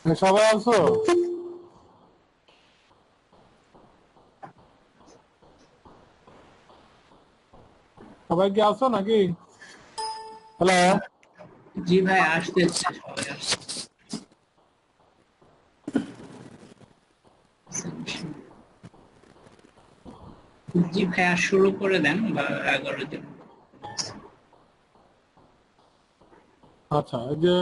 সবাই আছো? সবাই কি আছো নাকি? হ্যালো। জি ভাই, আসতেছে, সবাই আসছে। জি ভাই, আর শুরু করে দেন বা 11 জন। আচ্ছা, এই যে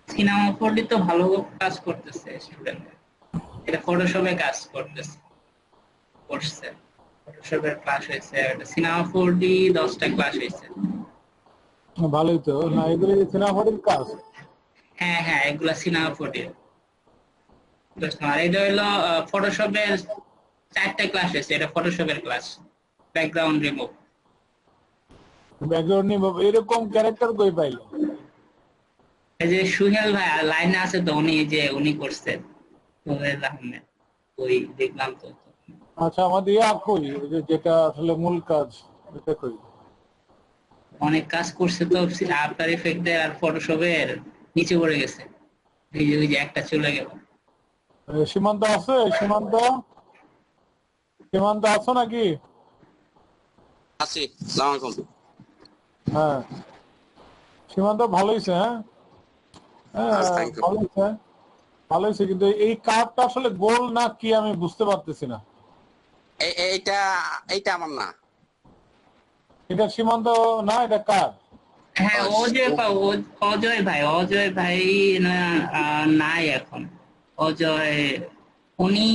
সিনেমা ফোরডি তো ভালো কাজ করতেছে স্টুডেন্ট। এটা ফটোশপে কাজ করছে। ফটোশপের ক্লাস হয়েছে, সিনেমা ফোরডি 10টা ক্লাস হয়েছে। ভালোই তো না, এগুলি সিনেমাটির কাজ। হ্যাঁ হ্যাঁ, এগুলা সিনেমা ফোরডি। আর এটা হলো ফটোশপের 4টা ক্লাস হয়েছে, এটা ফটোশপের ক্লাস। Background remove. ব্যাকগ্রাউন্ড নিয়ে এরকম ক্যারেক্টার কই পাইলো? এই যে সুহেল ভাই লাইনে আছে তো, উনি করছেন, সোহেল আহমেদ। ওই দেখলাম তো। আচ্ছা, আমাদের ইয়া কই, ওই যে যেটা আসলে মূল কাজ, এটা কই? অনেক কাজ করছে তো, আফটার ইফেক্টের আর ফটোশপের নিচে পড়ে গেছে। ওই যে একটা চলে গেল। সীমান্ত আছে? সীমান্ত, সীমান্ত আছো নাকি? আছি। সালাম আলাইকুম। হ্যাঁ, সীমান্ত ভালো হয়েছে। হ্যাঁ হ্যাঁ, থ্যাংক ইউ। ভালো হয়েছে, ভালো হয়েছে, কিন্তু এই কার্ডটা আসলে গোল না কি আমি বুঝতে পারতেছি না। এইটা এইটা আমার না। এটা সীমান্ত না, এটা কার? হ্যাঁ, ওই অজয় ভাই না, নাই এখন। অজয়, উনি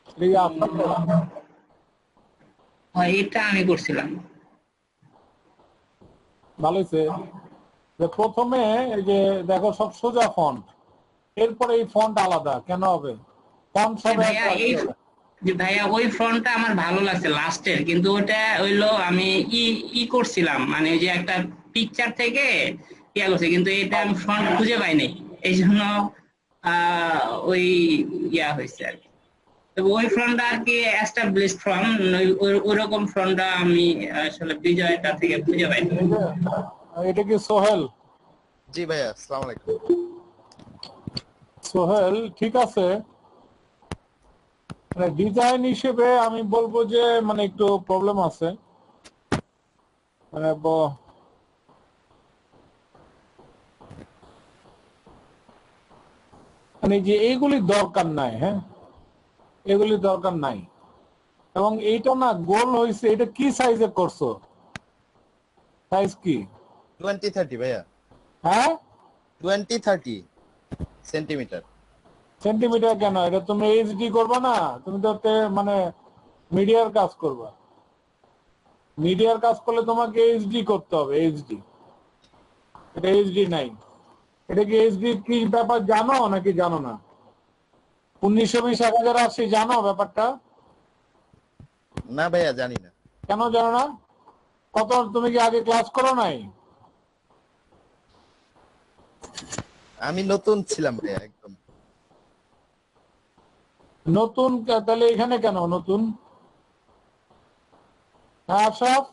এটা কি আসামের? এটা আমি করছিলাম। ভালো হয়েছে যে প্রথমে এই যে দেখো সব সোজা ফন্ট, এরপরে এই ফন্ট আলাদা কেন হবে? ফন্ট সব এক ভাইয়া রাখতে হবে। ভাইয়া ওই ফ্রন্টটা আমার ভালো লাগছে লাস্টের, কিন্তু ওটা হইলো আমি ই ই করছিলাম, মানে ওই যে একটা পিকচার থেকে ইয়া করছি, কিন্তু এটা আমি ফ্রন্ট খুঁজে পাইনি। এই জন্য ওই ইয়া হয়েছে আর কি। তো ওই ফ্রন্টটা আর কি এস্টাবলিশড ফ্রন্ট, ওইরকম ফ্রন্টটা আমি আসলে বিজয়টা থেকে খুঁজে পাইনি। এই যে, এটা কি সোহেল? জি ভাইয়া, আসসালামু আলাইকুম। সোহেল ঠিক আছে, মানে ডিজাইন হিসেবে আমি বলবো যে মানে একটু প্রবলেম আছে। মানে মানে যে এইগুলি দরকার নাই। হ্যাঁ, এগুলি দরকার নাই। এবং এইটা না গোল হয়েছে, এটা কি সাইজে করছো? সাইজ কি? 20-30 ভাইয়া, হ্যাঁ, 20-30 সেন্টিমিটার। সেন্টিমিটার কেন? এটা তুমি এইচডি করবা না, তুমি তো মানে মিডিয়ার কাজ করবা। মিডিয়ার কাজ করলে তোমাকে এইচডি করতে হবে, এইচডি। এটা এইচডি নাই। এটা কি এইচডি কি ব্যাপার জানো নাকি জানো না? 1920-1080 জানো ব্যাপারটা? না ভাইয়া, জানি না। কেন জানো না? কত, তুমি কি আগে ক্লাস করো নাই? আমি নতুন ছিলাম ভাইয়া একদম। নতুন তাহলে এখানে কেন নতুন? হ্যাঁ আশরাফ।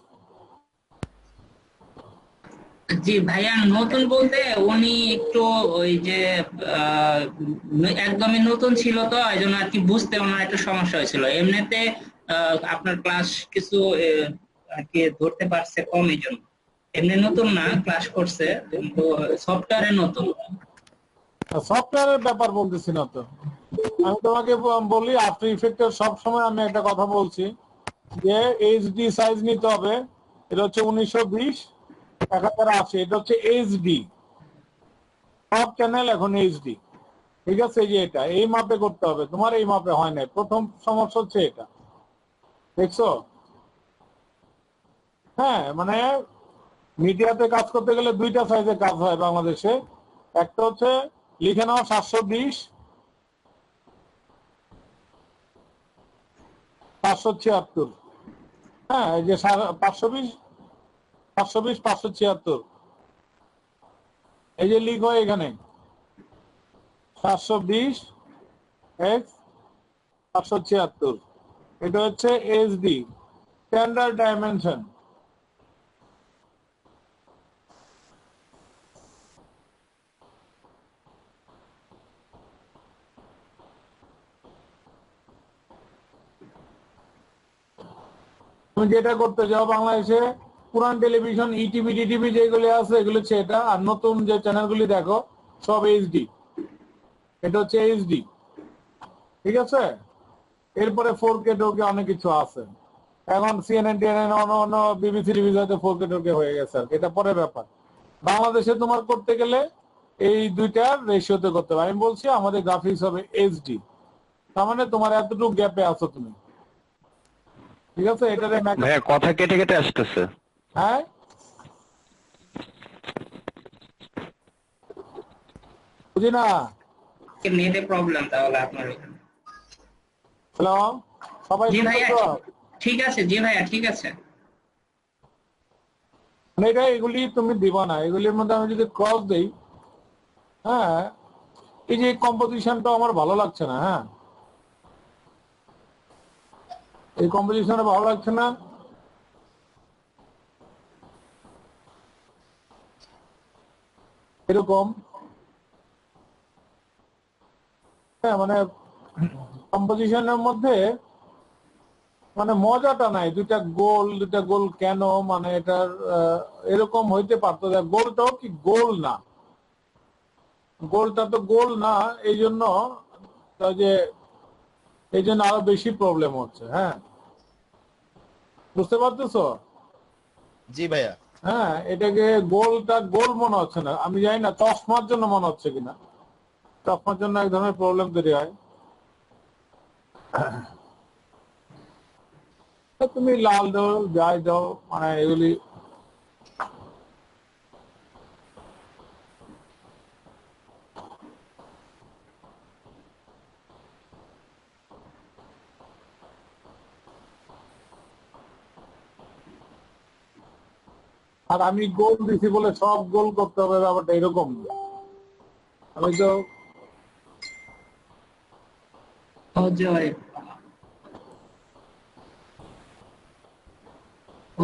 জি ভাইয়া, নতুন বলতে উনি একটু ওই যে আহ, একদমই নতুন ছিল তো, এই জন্য আর কি বুঝতে ওনার একটু সমস্যা হয়েছিল। এমনিতে আপনার ক্লাস কিছু আর কি ধরতে পারছে কম, এই জন্য। এমনি নতুন না, ক্লাস করছে, কিন্তু সফটওয়্যারে নতুন। সফটওয়্যারের ব্যাপার বলতেছি না তো, আমি তোমাকে বলি আফটার ইফেক্টের সব সময় আমি একটা কথা বলছি যে এইচডি সাইজ নিতে হবে। এটা হচ্ছে 1920 1080, এটা হচ্ছে এইচডি, সব চ্যানেল এখন এইচডি। ঠিক আছে, এই যে এটা এই মাপে করতে হবে, তোমার এই মাপে হয় নাই, প্রথম সমস্যা হচ্ছে এটা, দেখছো? হ্যাঁ, মানে মিডিয়াতে কাজ করতে গেলে দুইটা সাইজে কাজ হয় বাংলাদেশে। একটা হচ্ছে লিখে নাও 720, 576। হ্যাঁ, এই যে 520, 520, 576, এই যে লিখো এখানে 720x576, এটা হচ্ছে এইচডি, স্ট্যান্ডার্ড ডাইমেনশন। তুমি যেটা করতে যাও বাংলাদেশে পুরান টেলিভিশন, ইটিভি টিটিভি যেগুলি আছে এগুলো হচ্ছে এটা, আর নতুন যে চ্যানেলগুলি দেখো সব এইচডি, এটা হচ্ছে এইচডি। ঠিক আছে, এরপরে 4K টোকে অনেক কিছু আছে, এখন সিএনএন টিএনএন অন্য বিবিসি টিভিসি হয়তো 4K টোকে হয়ে গেছে আর কি, এটা পরের ব্যাপার। বাংলাদেশে তোমার করতে গেলে এই দুইটার রেশিওতে করতে হবে। আমি বলছি আমাদের গ্রাফিক্স হবে এইচডি, তার মানে তোমার এতটুকু গ্যাপে আছো তুমি। ঠিক আছে, এটারে ভাইয়া কথা কেটে কেটে আসতেছে। হ্যাঁ, বুঝি না। নেটে প্রবলেম তাহলে আপনার ওখানে। হ্যালো, সবাই জি ভাইয়া, শুনতেছো? ঠিক আছে। জি ভাইয়া, ঠিক আছে। মানে এটা এগুলি তুমি দিবা না, এগুলির মধ্যে আমি যদি ক্রস দেই, হ্যাঁ, এই যে কম্পোজিশনটা আমার ভালো লাগছে না। হ্যাঁ, এই কম্পোজিশনটা ভালো লাগছে না। এরকম, হ্যাঁ, মানে কম্পোজিশনের মধ্যে মানে মজাটা নাই। দুইটা গোল কেন, মানে এটার এরকম হইতে পারতো, গোলটাও কি গোল না, গোলটা তো গোল না, এই জন্য যে এই জন্য আরো বেশি প্রবলেম হচ্ছে। হ্যাঁ, বুঝতে পারতেছো? জি ভাইয়া। হ্যাঁ, এটাকে গোলটা গোল মনে হচ্ছে না, আমি জানি না চশমার জন্য মনে হচ্ছে কিনা, চশমার জন্য এক ধরনের প্রবলেম তৈরি হয়। তুমি লাল দাও, যাই দাও, মানে এগুলি আর আমি গোল দিছি বলে সব গোল করতে হবে, ব্যাপারটা এরকম না। আমি তো অজয়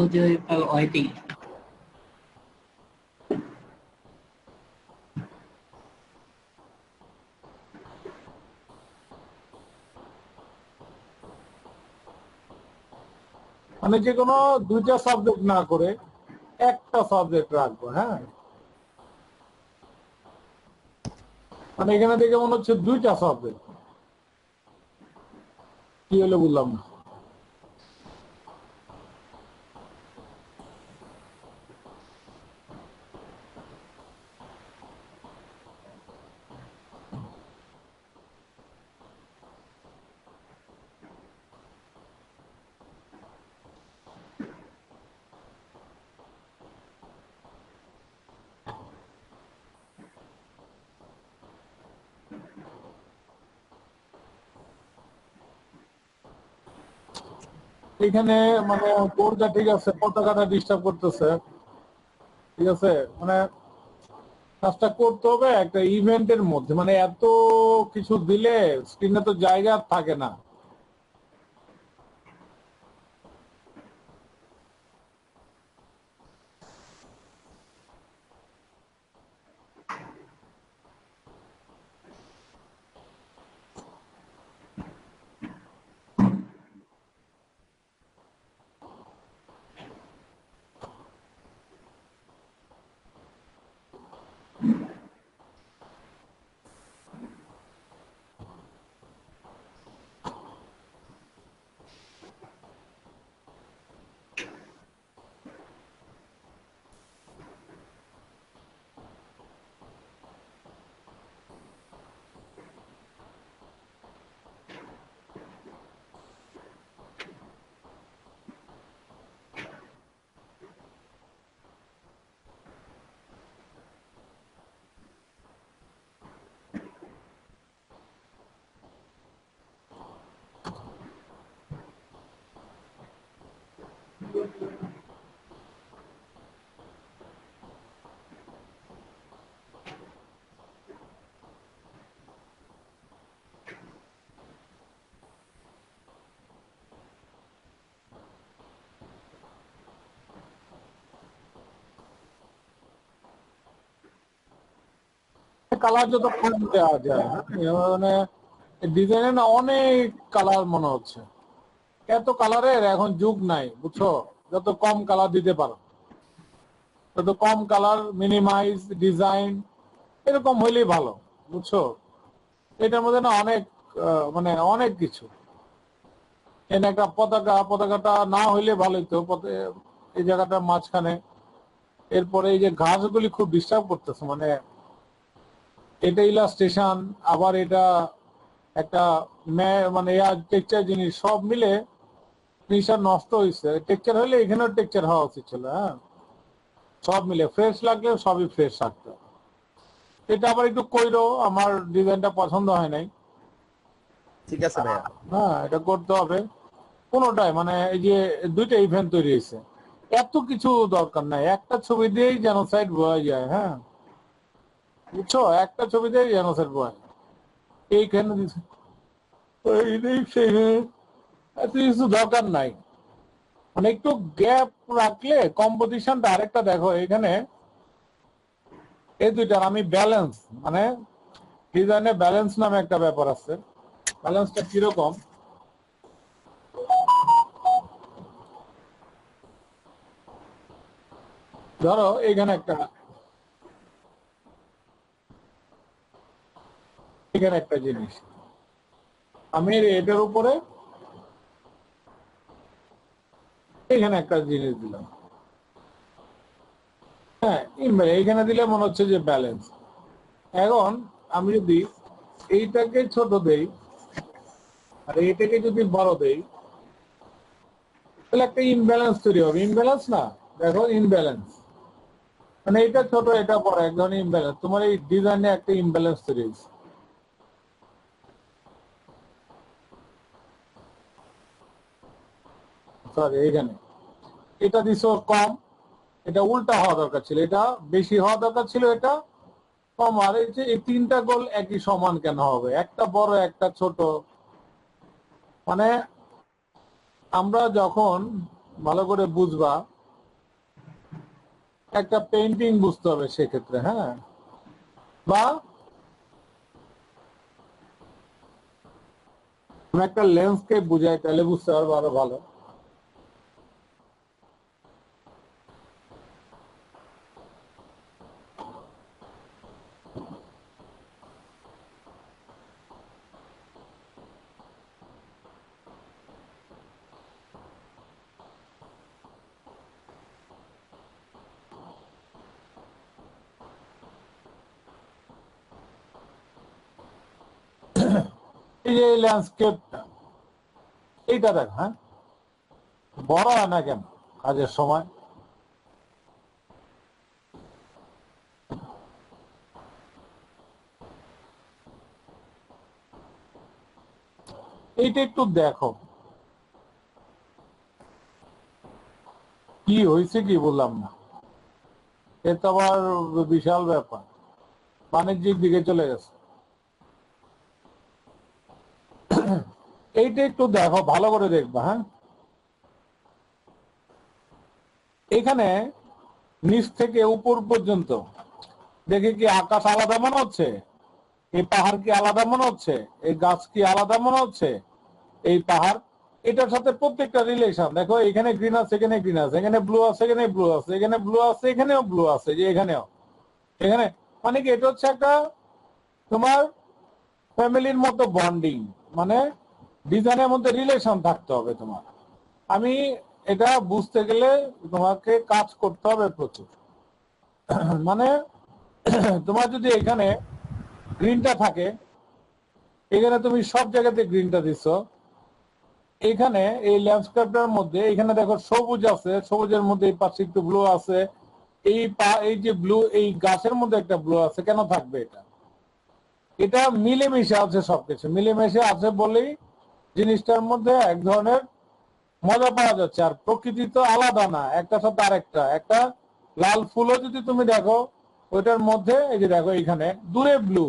অজয় পাল ওয়েটিং। মানে যে কোনো দুইটা সাবজেক্ট না করে একটা সাবজেক্ট রাখবো। হ্যাঁ, মানে এখানে দেখে মনে হচ্ছে দুইটা সাবজেক্ট, কি হলো বললাম না। এখানে মানে কোনটা ঠিক আছে, পতাকাটা ডিস্টার্ব করতেছে। ঠিক আছে, মানে কাজটা করতে হবে একটা ইভেন্টের মধ্যে, মানে এত কিছু দিলে স্ক্রিনে তো জায়গা আর থাকে না। কালার যত কম দেওয়া যায়, মানে ডিজাইনে না অনেক কালার মনে হচ্ছে। এত কালারের এখন যুগ নাই, বুঝছো? যত কম কালার দিতে পারো, তত কম কালার, মিনিমাইজ ডিজাইন এরকম হইলেই ভালো, বুঝছো? এটার মধ্যে না অনেক মানে অনেক কিছু। এখানে একটা পতাকাটা না হইলে ভালোই তো, এই জায়গাটা মাঝখানে। এরপরে এই যে ঘাসগুলি খুব ডিস্টার্ব করতেছে, মানে এটা ইলাস্ট্রেশন, আবার এটা একটা মানে টেক্সচার জিনিস, সব মিলে জিনিসটা নষ্ট হয়েছে। টেক্সচার হলে এখানেও টেক্সচার হওয়া উচিত ছিল। হ্যাঁ, সব মিলে ফ্রেশ লাগলে সবই ফ্রেশ থাকতো। এটা আবার একটু কইরো, আমার ডিজাইনটা পছন্দ হয় নাই। ঠিক আছে ভাইয়া। হ্যাঁ, এটা করতে হবে কোনোটাই। মানে এই যে দুইটা ইভেন্ট তৈরি হয়েছে, এত কিছু দরকার নাই, একটা ছবি দিয়েই জেনোসাইড বোঝা যায়। হ্যাঁ, বুঝছো? একটা ছবি দিয়েই জেনোসাইড বোঝা যায়। এইখানে দিছে, এত কিছু দরকার নাই। মানে একটু গ্যাপ রাখলে কম্পোজিশনটা আরেকটা দেখো এখানে, এই দুইটার আমি ব্যালেন্স, মানে ডিজাইনে ব্যালেন্স নামে একটা ব্যাপার আছে। ব্যালেন্সটা কিরকম, ধরো এখানে একটা জিনিস আমি এটার উপরে এখানে একটা জিনিস দিলাম। হ্যাঁ, এইখানে দিলে মনে হচ্ছে যে ব্যালেন্স। এখন আমি যদি এইটাকে ছোট দেই আর এইটাকে যদি বড় দেই, তাহলে একটা ইনব্যালেন্স তৈরি হবে। ইনব্যালেন্স না, দেখো ইনব্যালেন্স, মানে এটা ছোট এটা বড়, এক ধরনের ইনব্যালেন্স। তোমার এই ডিজাইনে একটা ইনব্যালেন্স তৈরি হয়েছে। সরি, এইখানে এটা দিছো কম, এটা উল্টা হওয়া দরকার ছিল, এটা বেশি হওয়া দরকার ছিল, এটা কম। আর এই যে এই তিনটা গোল একই সমান কেন হবে? একটা বড় একটা ছোট, মানে আমরা যখন ভালো করে বুঝবা, একটা পেইন্টিং বুঝতে হবে সেক্ষেত্রে। হ্যাঁ, বা একটা ল্যান্ডস্কেপ বুঝাই, তাহলে বুঝতে পারবো আরো ভালো। এই যে ল্যান্ডস্কেপটা, এইটা দেখ। হ্যাঁ, বড় হয় না কেন কাজের সময়? এইটা একটু দেখো কি হয়েছে, কি বললাম না? এ তো আবার বিশাল ব্যাপার, বাণিজ্যিক দিকে চলে গেছে। এইটা একটু দেখো, ভালো করে দেখবা। হ্যাঁ, এখানে নিচ থেকে উপর পর্যন্ত দেখে কি আকাশ আলাদা মনে হচ্ছে? এই পাহাড় কি আলাদা মনে হচ্ছে? এই গাছ কি আলাদা মনে হচ্ছে? এই পাহাড়, এটার সাথে প্রত্যেকটা রিলেশন দেখো। এখানে গ্রিন আছে, এখানে গ্রিন আছে, এখানে ব্লু আছে, এখানে ব্লু আছে, এখানে ব্লু আছে, এখানেও ব্লু আছে, যে এখানেও, এখানে। মানে কি, এটা হচ্ছে একটা তোমার ফ্যামিলির মতো বন্ডিং। মানে ডিজাইনের মধ্যে রিলেশন থাকতে হবে তোমার। আমি এটা বুঝতে গেলে তোমাকে কাজ করতে হবে প্রচুর। মানে তোমার যদি এখানে গ্রিনটা থাকে, এখানে তুমি সব জায়গাতে গ্রিনটা দিচ্ছ, এখানে এই ল্যান্ডস্কেপটার মধ্যে এখানে দেখো সবুজ আছে, সবুজের মধ্যে এই পাশে একটু ব্লু আছে, এই যে ব্লু, এই গাছের মধ্যে একটা ব্লু আছে, কেন থাকবে? এটা মিলেমিশে আছে, সবকিছু মিলেমিশে আছে বলেই জিনিসটার মধ্যে এক ধরনের মজা পাওয়া যাচ্ছে। আর প্রকৃতি তো আলাদা না একটা সাথে আরেকটা। একটা লাল ফুলও যদি তুমি দেখো ওইটার মধ্যে এই যে দেখো এখানে দূরে ব্লু,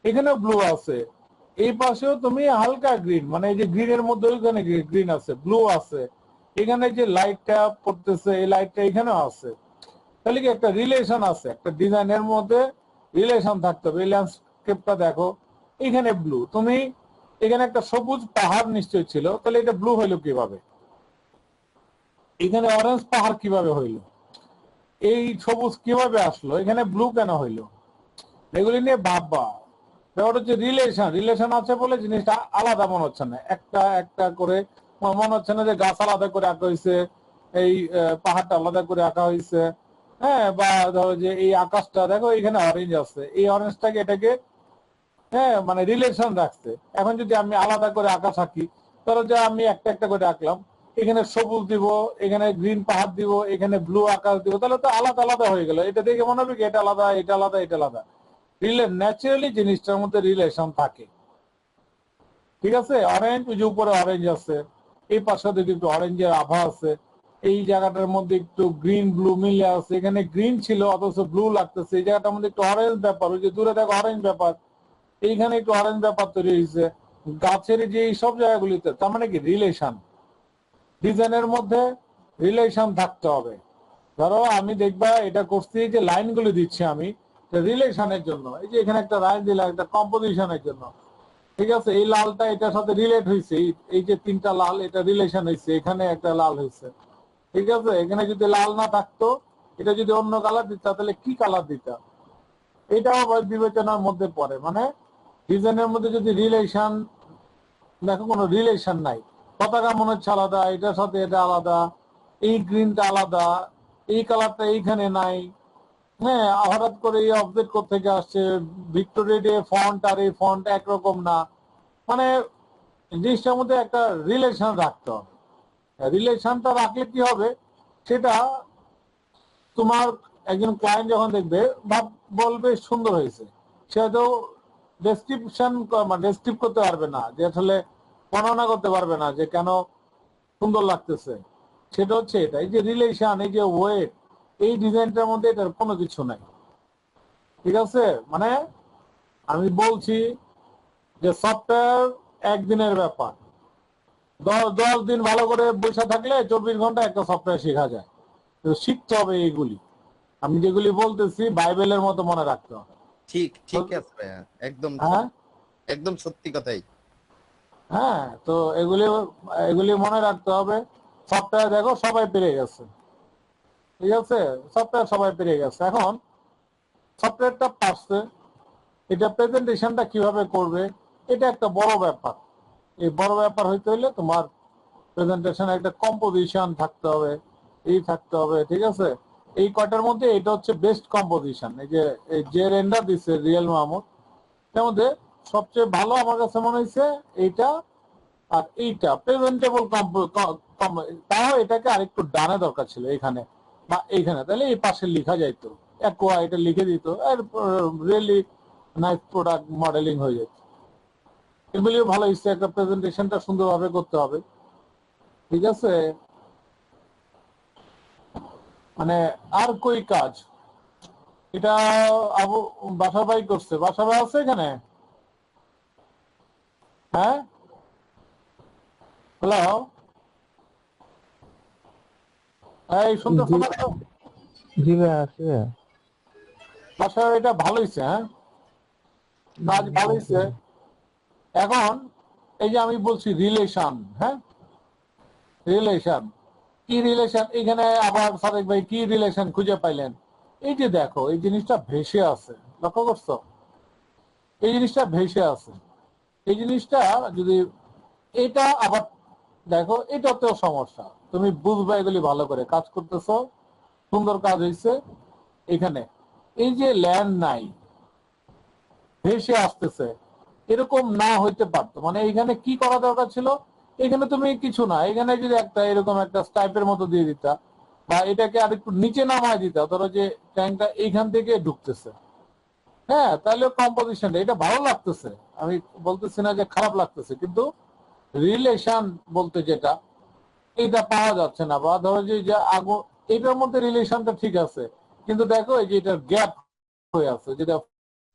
এখানেও ব্লু আছে, এই পাশেও তুমি হালকা গ্রিন, মানে এই যে গ্রিনের মধ্যে ওইখানে গ্রিন আছে, ব্লু আছে, এখানে যে লাইটটা পড়তেছে এই লাইটটা এখানেও আছে। তাহলে কি একটা রিলেশন আছে, একটা ডিজাইনের মধ্যে রিলেশন থাকতে হবে। এই ল্যান্ডস্কেপটা দেখো এখানে ব্লু, তুমি এখানে একটা সবুজ পাহাড় নিশ্চয় ছিল, তাহলে এটা ব্লু হইলো কিভাবে? এখানে অরেঞ্জ পাহাড় কিভাবে হইলো? এই সবুজ কিভাবে আসলো? এখানে ব্লু কেন হইলো? এগুলি নিয়ে ভাববা। ব্যাপারটা হচ্ছে রিলেশন, রিলেশন আছে বলে জিনিসটা আলাদা মনে হচ্ছে না, একটা একটা করে মনে হচ্ছে না যে গাছ আলাদা করে আঁকা হয়েছে, এই পাহাড়টা আলাদা করে আঁকা হয়েছে। হ্যাঁ, বা ধরো যে এই আকাশটা দেখো এখানে অরেঞ্জ আছে, এই অরেঞ্জটাকে এটাকে হ্যাঁ মানে রিলেশন রাখছে। এখন যদি আমি আলাদা করে আঁকা থাকি, ধরো যে আমি একটা একটা করে আঁকলাম, এখানে সবুজ দিব, এখানে গ্রিন পাহাড় দিব, এখানে ব্লু আকাশ দিব, তাহলে তো আলাদা আলাদা হয়ে গেল। এটা দেখে মনে হবে কি এটা আলাদা, এটা আলাদা, এটা আলাদা। ন্যাচারালি জিনিসটার মধ্যে রিলেশন থাকে। ঠিক আছে, অরেঞ্জ ওই যে উপরে অরেঞ্জ আছে, এই পাশে দেখি একটু অরেঞ্জের আভা আছে, এই জায়গাটার মধ্যে একটু গ্রিন ব্লু মিলে আছে, এখানে গ্রিন ছিল অথচ ব্লু লাগতেছে, এই জায়গাটার মধ্যে একটু অরেঞ্জ ব্যাপার, ওই যে দূরে দেখো অরেঞ্জ ব্যাপার, এইখানে একটু অরেঞ্জ ব্যাপার তৈরি হয়েছে গাছের যে এই সব জায়গাগুলিতে। তার মানে কি রিলেশন, ডিজাইনের মধ্যে রিলেশন থাকতে হবে। ধরো আমি দেখবা এটা করছি যে লাইনগুলো দিচ্ছি আমি রিলেশনের জন্য, এই যে এখানে একটা লাইন দিলাম একটা কম্পোজিশনের জন্য। ঠিক আছে, এই লালটা এটার সাথে রিলেট হয়েছে, এই যে তিনটা লাল এটা রিলেশন হয়েছে, এখানে একটা লাল হয়েছে। ঠিক আছে, এখানে যদি লাল না থাকতো, এটা যদি অন্য কালার দিতা তাহলে কি কালার দিতা, এটাও আবার বিবেচনার মধ্যে পড়ে। মানে ডিজাইনের মধ্যে যদি রিলেশন দেখো, কোনো রিলেশন নাই, পতাকা মনে হচ্ছে আলাদা, এটার সাথে এটা আলাদা, এই গ্রিনটা আলাদা, এই কালারটা এইখানে নাই। হ্যাঁ, হঠাৎ করে এই অবজেক্ট থেকে আসছে, ভিক্টোরিয়া ডে ফন্ট আর এই ফন্ট একরকম না। মানে জিনিসটার মধ্যে একটা রিলেশন রাখতে হবে। রিলেশনটা রাখলে কি হবে, সেটা তোমার একজন ক্লায়েন্ট যখন দেখবে বলবে সুন্দর হয়েছে, সে হয়তো ডেসক্রিপশন মানে ডেসক্রিপ করতে পারবে না, যে আসলে বর্ণনা করতে পারবে না যে কেন সুন্দর লাগতেছে। সেটা হচ্ছে এটা, এই যে রিলেশন, এই যে ওয়েট, এই ডিজাইনটার মধ্যে এটার কোনো কিছু নাই। ঠিক আছে, মানে আমি বলছি যে সফটওয়্যার একদিনের ব্যাপার, 10 দিন ভালো করে বসে থাকলে 24 ঘন্টা একটা সফটওয়্যার শেখা যায়। তো শিখতে হবে এইগুলি, আমি যেগুলি বলতেছি বাইবেলের মতো মনে রাখতে হবে। ঠিক ঠিক আছে ভাইয়া, একদম হ্যাঁ একদম সত্যি কথাই। হ্যাঁ, তো এগুলি এগুলি মনে রাখতে হবে। সফটওয়্যার দেখো সবাই পেরে গেছে, ঠিক আছে, সফটওয়্যার সবাই পেরে গেছে। এখন সফটওয়্যারটা পারছে, এটা প্রেজেন্টেশনটা কিভাবে করবে, এটা একটা বড় ব্যাপার। এই বড় ব্যাপার হইতে হইলে তোমার প্রেজেন্টেশন একটা কম্পোজিশন থাকতে হবে, এই থাকতে হবে। ঠিক আছে, এই কয়টার মধ্যে এটা হচ্ছে বেস্ট কম্পোজিশন। এই যে রেন্ডার দিচ্ছে রিয়েল মাহমুদ, এর মধ্যে সবচেয়ে ভালো আমার কাছে মনে হয়েছে এইটা আর এইটা প্রেজেন্টেবল। তাও এটাকে আরেকটু ডানে দরকার ছিল, এখানে বা এইখানে, তাহলে এই পাশে লিখা যাইতো, একোয়া এটা লিখে দিত, are really nice product modelling হয়ে যেত। এগুলিও ভালো হচ্ছে, একটা প্রেজেন্টেশনটা সুন্দরভাবে করতে হবে। ঠিক আছে, মানে আর কই কাজ, এটা আবু বাসা ভাই করছে। বাসা ভাই আছে এখানে? হ্যাঁ, হ্যালো, এই শুনতে শোনা তো? জি ভাই আছে ভাইয়া। বাসা এটা ভালো হয়েছে, হ্যাঁ কাজ ভালো হয়েছে। এখন এই যে আমি বলছি রিলেশন, হ্যাঁ রিলেশন, কি রিলেশন এখানে আবার সাদেক ভাই কি রিলেশন খুঁজে পাইলেন? এই যে দেখো এই জিনিসটা ভেসে আছে, লক্ষ্য করছো? এই জিনিসটা ভেসে আছে, এই জিনিসটা যদি এটা আবার দেখো, এটাতেও সমস্যা। তুমি বুঝবে এগুলি ভালো করে, কাজ করতেছো, সুন্দর কাজ হয়েছে। এখানে এই যে ল্যান্ড নাই, ভেসে আসতেছে, এরকম না হইতে পারতো। মানে এখানে কি করা দরকার ছিল, এখানে তুমি কিছু না, এখানে যদি একটা এরকম একটা স্টাইপের মতো দিয়ে দিতা, বা এটাকে আর একটু নিচে নামায় দিতা, ধরো যে ট্যাঙ্কটা এইখান থেকে ঢুকতেছে, হ্যাঁ তাহলে কম্পোজিশনটা এটা ভালো লাগতেছে। আমি বলতেছি না যে খারাপ লাগতেছে, কিন্তু রিলেশন বলতে যেটা, এটা পাওয়া যাচ্ছে না, বা ধরো যে আগো এটার মধ্যে রিলেশনটা ঠিক আছে, কিন্তু দেখো এই যে এটার গ্যাপ হয়ে আছে, যেটা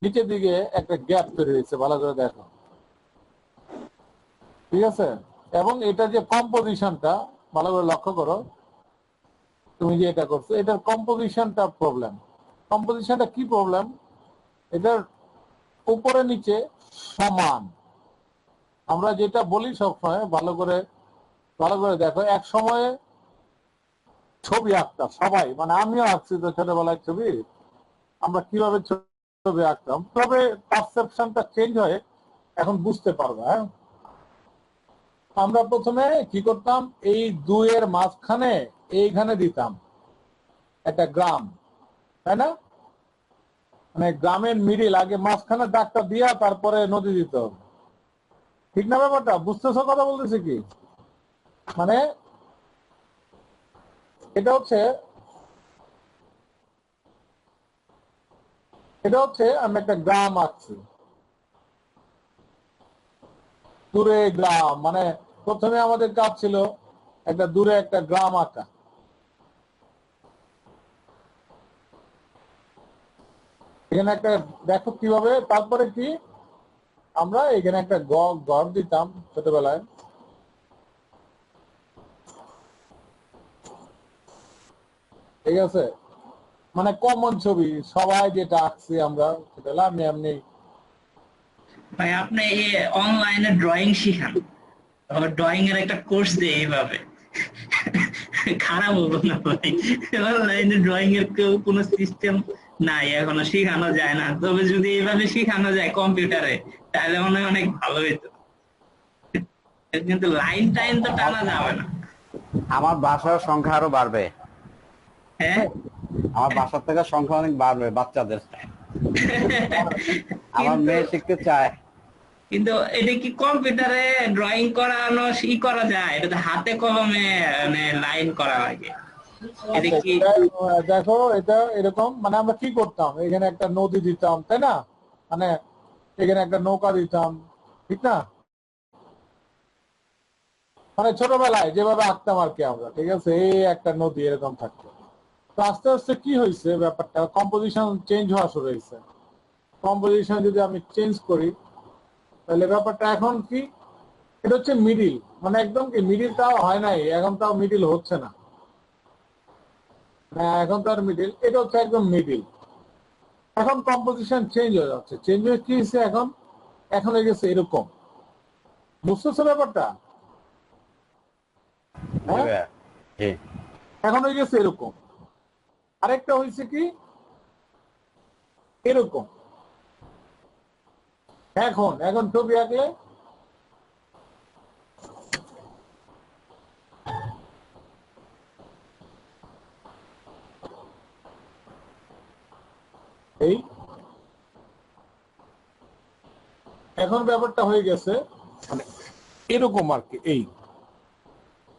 নিচের দিকে একটা গ্যাপ তৈরি হয়েছে, ভালো করে দেখো, ঠিক আছে? এবং এটা যে কম্পোজিশনটা ভালো করে লক্ষ্য করো, তুমি যে এটা করছো এটার কম্পোজিশনটা প্রবলেম। কম্পোজিশনটা কি প্রবলেম? এটার উপরে নিচে সমান। আমরা যেটা বলি সবসময়, ভালো করে দেখো, এক সময়ে ছবি আঁকতাম সবাই, মানে আমিও আঁকছি তো ছোটবেলায় ছবি। আমরা কিভাবে ছবি আঁকতাম, তবে পারসেপশনটা চেঞ্জ হয়ে এখন বুঝতে পারবে। হ্যাঁ, আমরা প্রথমে কি করতাম, এই দুইয়ের মাঝখানে এইখানে দিতাম একটা গ্রাম, তাই না? মানে গ্রামের মিডিল আগে মাঝখানে দাগটা দিয়া তারপরে নদী দিতে হবে, ঠিক না? ব্যাপারটা বুঝতেছো? কথা বলতেছি কি, মানে এটা হচ্ছে আমি একটা গ্রাম আঁকছি, দূরে গ্রাম, মানে প্রথমে আমাদের কাজ ছিল একটা দূরে একটা গ্রাম আঁকা। এখানে একটা দেখো কিভাবে, তারপরে কি আমরা এখানে একটা ঘর দিতাম ছোটবেলায়, ঠিক আছে? মানে কমন ছবি সবাই যেটা আঁকছি আমরা ছোটবেলায়, আমি এমনি। ভাই আপনি এই অনলাইনে ড্রয়িং শিখান, ড্রয়িং এর একটা কোর্স দিয়ে এইভাবে খারাপ হবো না ভাই। অনলাইনে ড্রয়িং এর কোনো সিস্টেম নাই, এখনো শেখানো যায় না। তবে যদি এইভাবে শেখানো যায় কম্পিউটারে, তাহলে মনে হয় অনেক ভালো হইতো। কিন্তু লাইন টাইন তো টানা যাবে না। আমার বাসার সংখ্যা আরো বাড়বে। হ্যাঁ আমার বাসার থেকে সংখ্যা অনেক বাড়বে বাচ্চাদের। আমার কিন্তু মেয়ে শিখতে চায়। কিন্তু এটা কি কম্পিউটারে ড্রয়িং করানো করা যায়? এটা তো হাতে কলমে মানে লাইন করা লাগে। এটা আচ্ছা, কি দেখো এটা এরকম, মানে আমরা কি করতাম, এখানে একটা নদী দিতাম, তাই না? মানে এখানে একটা নৌকা দিতাম, ঠিক না? মানে ছোটবেলায় যেভাবে আঁকতাম আর কি আমরা, ঠিক আছে? এই একটা নদী এরকম থাকতো। তো আস্তে আস্তে কি হয়েছে, ব্যাপারটা কম্পোজিশন চেঞ্জ হওয়া শুরু হয়েছে। কম্পোজিশন যদি আমি চেঞ্জ করি, তাহলে ব্যাপারটা এখন কি, এটা হচ্ছে মিডিল, মানে একদম কি মিডিলটাও হয় নাই, এখন তাও মিডিল হচ্ছে না। হ্যাঁ, এখন তো আর মিডিল, এটা হচ্ছে একদম মিডিল। এখন কম্পোজিশন চেঞ্জ হয়ে যাচ্ছে, চেঞ্জ হয়ে কি হয়েছে এখন, এখন হয়ে গেছে এরকম। বুঝতেছো ব্যাপারটা? জি হ্যাঁ, ভাইয়া, জি। এখন হয়ে গেছে এরকম। আরেকটা হয়েছে কি এরকম। এখন এখন ছবি আঁকলে এই, এখন ব্যাপারটা হয়ে গেছে মানে এরকম আর কি, এই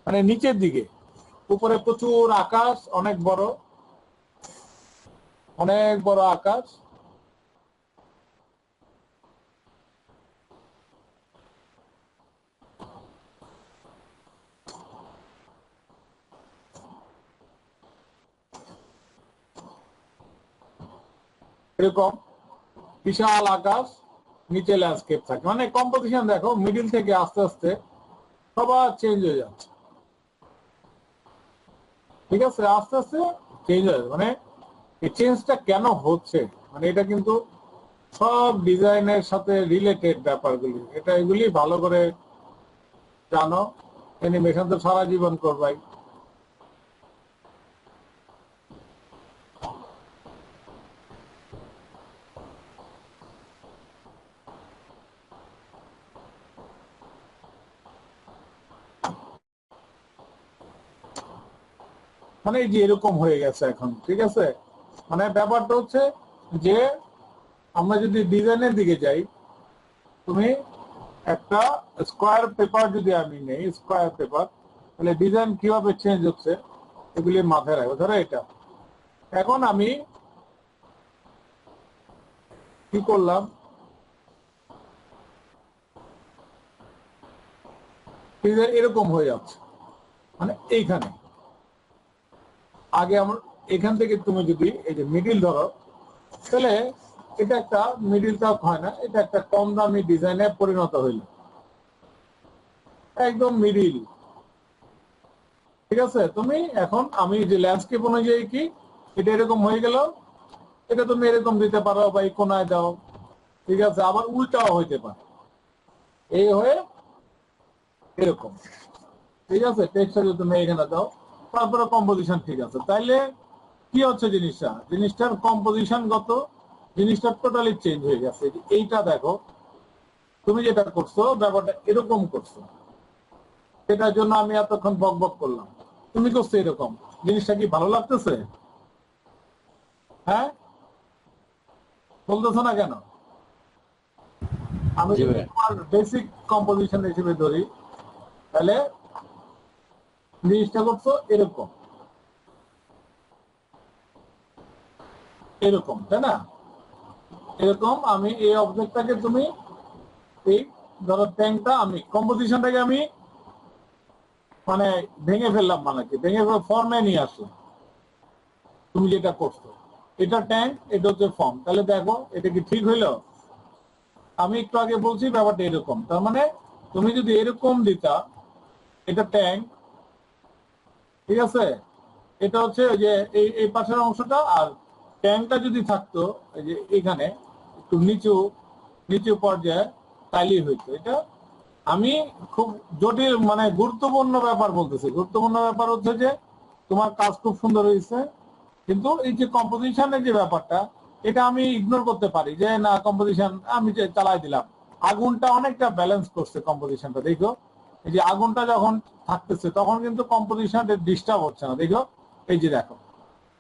মানে নিচের দিকে, উপরে প্রচুর আকাশ, অনেক বড় আকাশ, এরকম বিশাল আকাশ, নিচে ল্যান্ডস্কেপ থাকে। মানে কম্পোজিশন দেখো মিডিল থেকে আস্তে আস্তে সবার চেঞ্জ হয়ে যাচ্ছে, ঠিক আছে? আস্তে আস্তে চেঞ্জ হয়ে যাচ্ছে। মানে এই চেঞ্জটা কেন হচ্ছে, মানে এটা কিন্তু সব ডিজাইনের সাথে রিলেটেড ব্যাপারগুলি, এটা এগুলি ভালো করে জানো। অ্যানিমেশন তো সারা জীবন করবাই। মানে এই যে এরকম হয়ে গেছে এখন, ঠিক আছে? মানে ব্যাপারটা হচ্ছে যে আমরা যদি ডিজাইনের দিকে যাই, তুমি একটা স্কোয়ার পেপার যদি আমি নেই, স্কোয়ার পেপার, তাহলে ডিজাইন কিভাবে চেঞ্জ হচ্ছে এগুলি মাথায় রাখবে। ধরো এটা, এখন আমি কি করলাম, ডিজাইন এরকম হয়ে যাচ্ছে, মানে এইখানে আগে আমরা এখান থেকে তুমি যদি এই যে মিডিল ধরো, তাহলে এটা একটা মিডিল টক হয় না, এটা একটা কম দামি ডিজাইনে পরিণত হইল, একদম মিডিল। ঠিক আছে, তুমি এখন আমি যে ল্যান্ডস্কেপ অনুযায়ী কি এটা এরকম হয়ে গেল, এটা তুমি এরকম দিতে পারো বা এই কোনায় দাও। ঠিক আছে, আবার উল্টাও হইতে পারে, এই হয়ে এরকম। ঠিক আছে, টেক্সটটা যদি তুমি এখানে দাও, তারপরে কম্পোজিশন ঠিক আছে। তাইলে কি হচ্ছে জিনিসটার কম্পোজিশন গত জিনিসটা টোটালি চেঞ্জ হয়ে গেছে। এইটা দেখো, তুমি যেটা করছো ব্যাপারটা এরকম করছো, সেটার জন্য আমি এতক্ষণ বক বক করলাম, তুমি করছো এরকম। জিনিসটা কি ভালো লাগতেছে? হ্যাঁ, বলতেছো না কেন? আমি যদি তোমার বেসিক কম্পোজিশন হিসেবে ধরি, তাহলে জিনিসটা করছো এরকম এরকম, তাই না? এরকম আমি এই অবজেক্টটাকে তুমি এই ধরো ট্যাঙ্কটা আমি কম্পোজিশনটাকে আমি মানে ভেঙে ফেললাম, মানে কি ভেঙে ফর্মে নিয়ে আসলাম। তুমি যেটা করছো এটা ট্যাঙ্ক, এটা হচ্ছে ফর্ম, তাহলে দেখো এটা কি ঠিক হইলো? আমি একটু আগে বলছি ব্যাপারটা এরকম, তার মানে তুমি যদি এরকম দিতা, এটা ট্যাঙ্ক, ঠিক আছে, এটা হচ্ছে যে এই পাশের অংশটা, আর ট্যাঙ্কটা যদি থাকতো এই যে এখানে একটু নিচু পর্যায়ে, তাইলেই হইতো। এটা আমি খুব জটিল মানে গুরুত্বপূর্ণ ব্যাপার বলতেছি। গুরুত্বপূর্ণ ব্যাপার হচ্ছে যে তোমার কাজ খুব সুন্দর হয়েছে, কিন্তু এই যে কম্পোজিশনের যে ব্যাপারটা, এটা আমি ইগনোর করতে পারি যে না কম্পোজিশন আমি যে চালাই দিলাম, আগুনটা অনেকটা ব্যালেন্স করছে কম্পোজিশনটা। দেখো এই যে আগুনটা যখন থাকতেছে তখন কিন্তু কম্পোজিশনটা ডিস্টার্ব হচ্ছে না। দেখো এই যে দেখো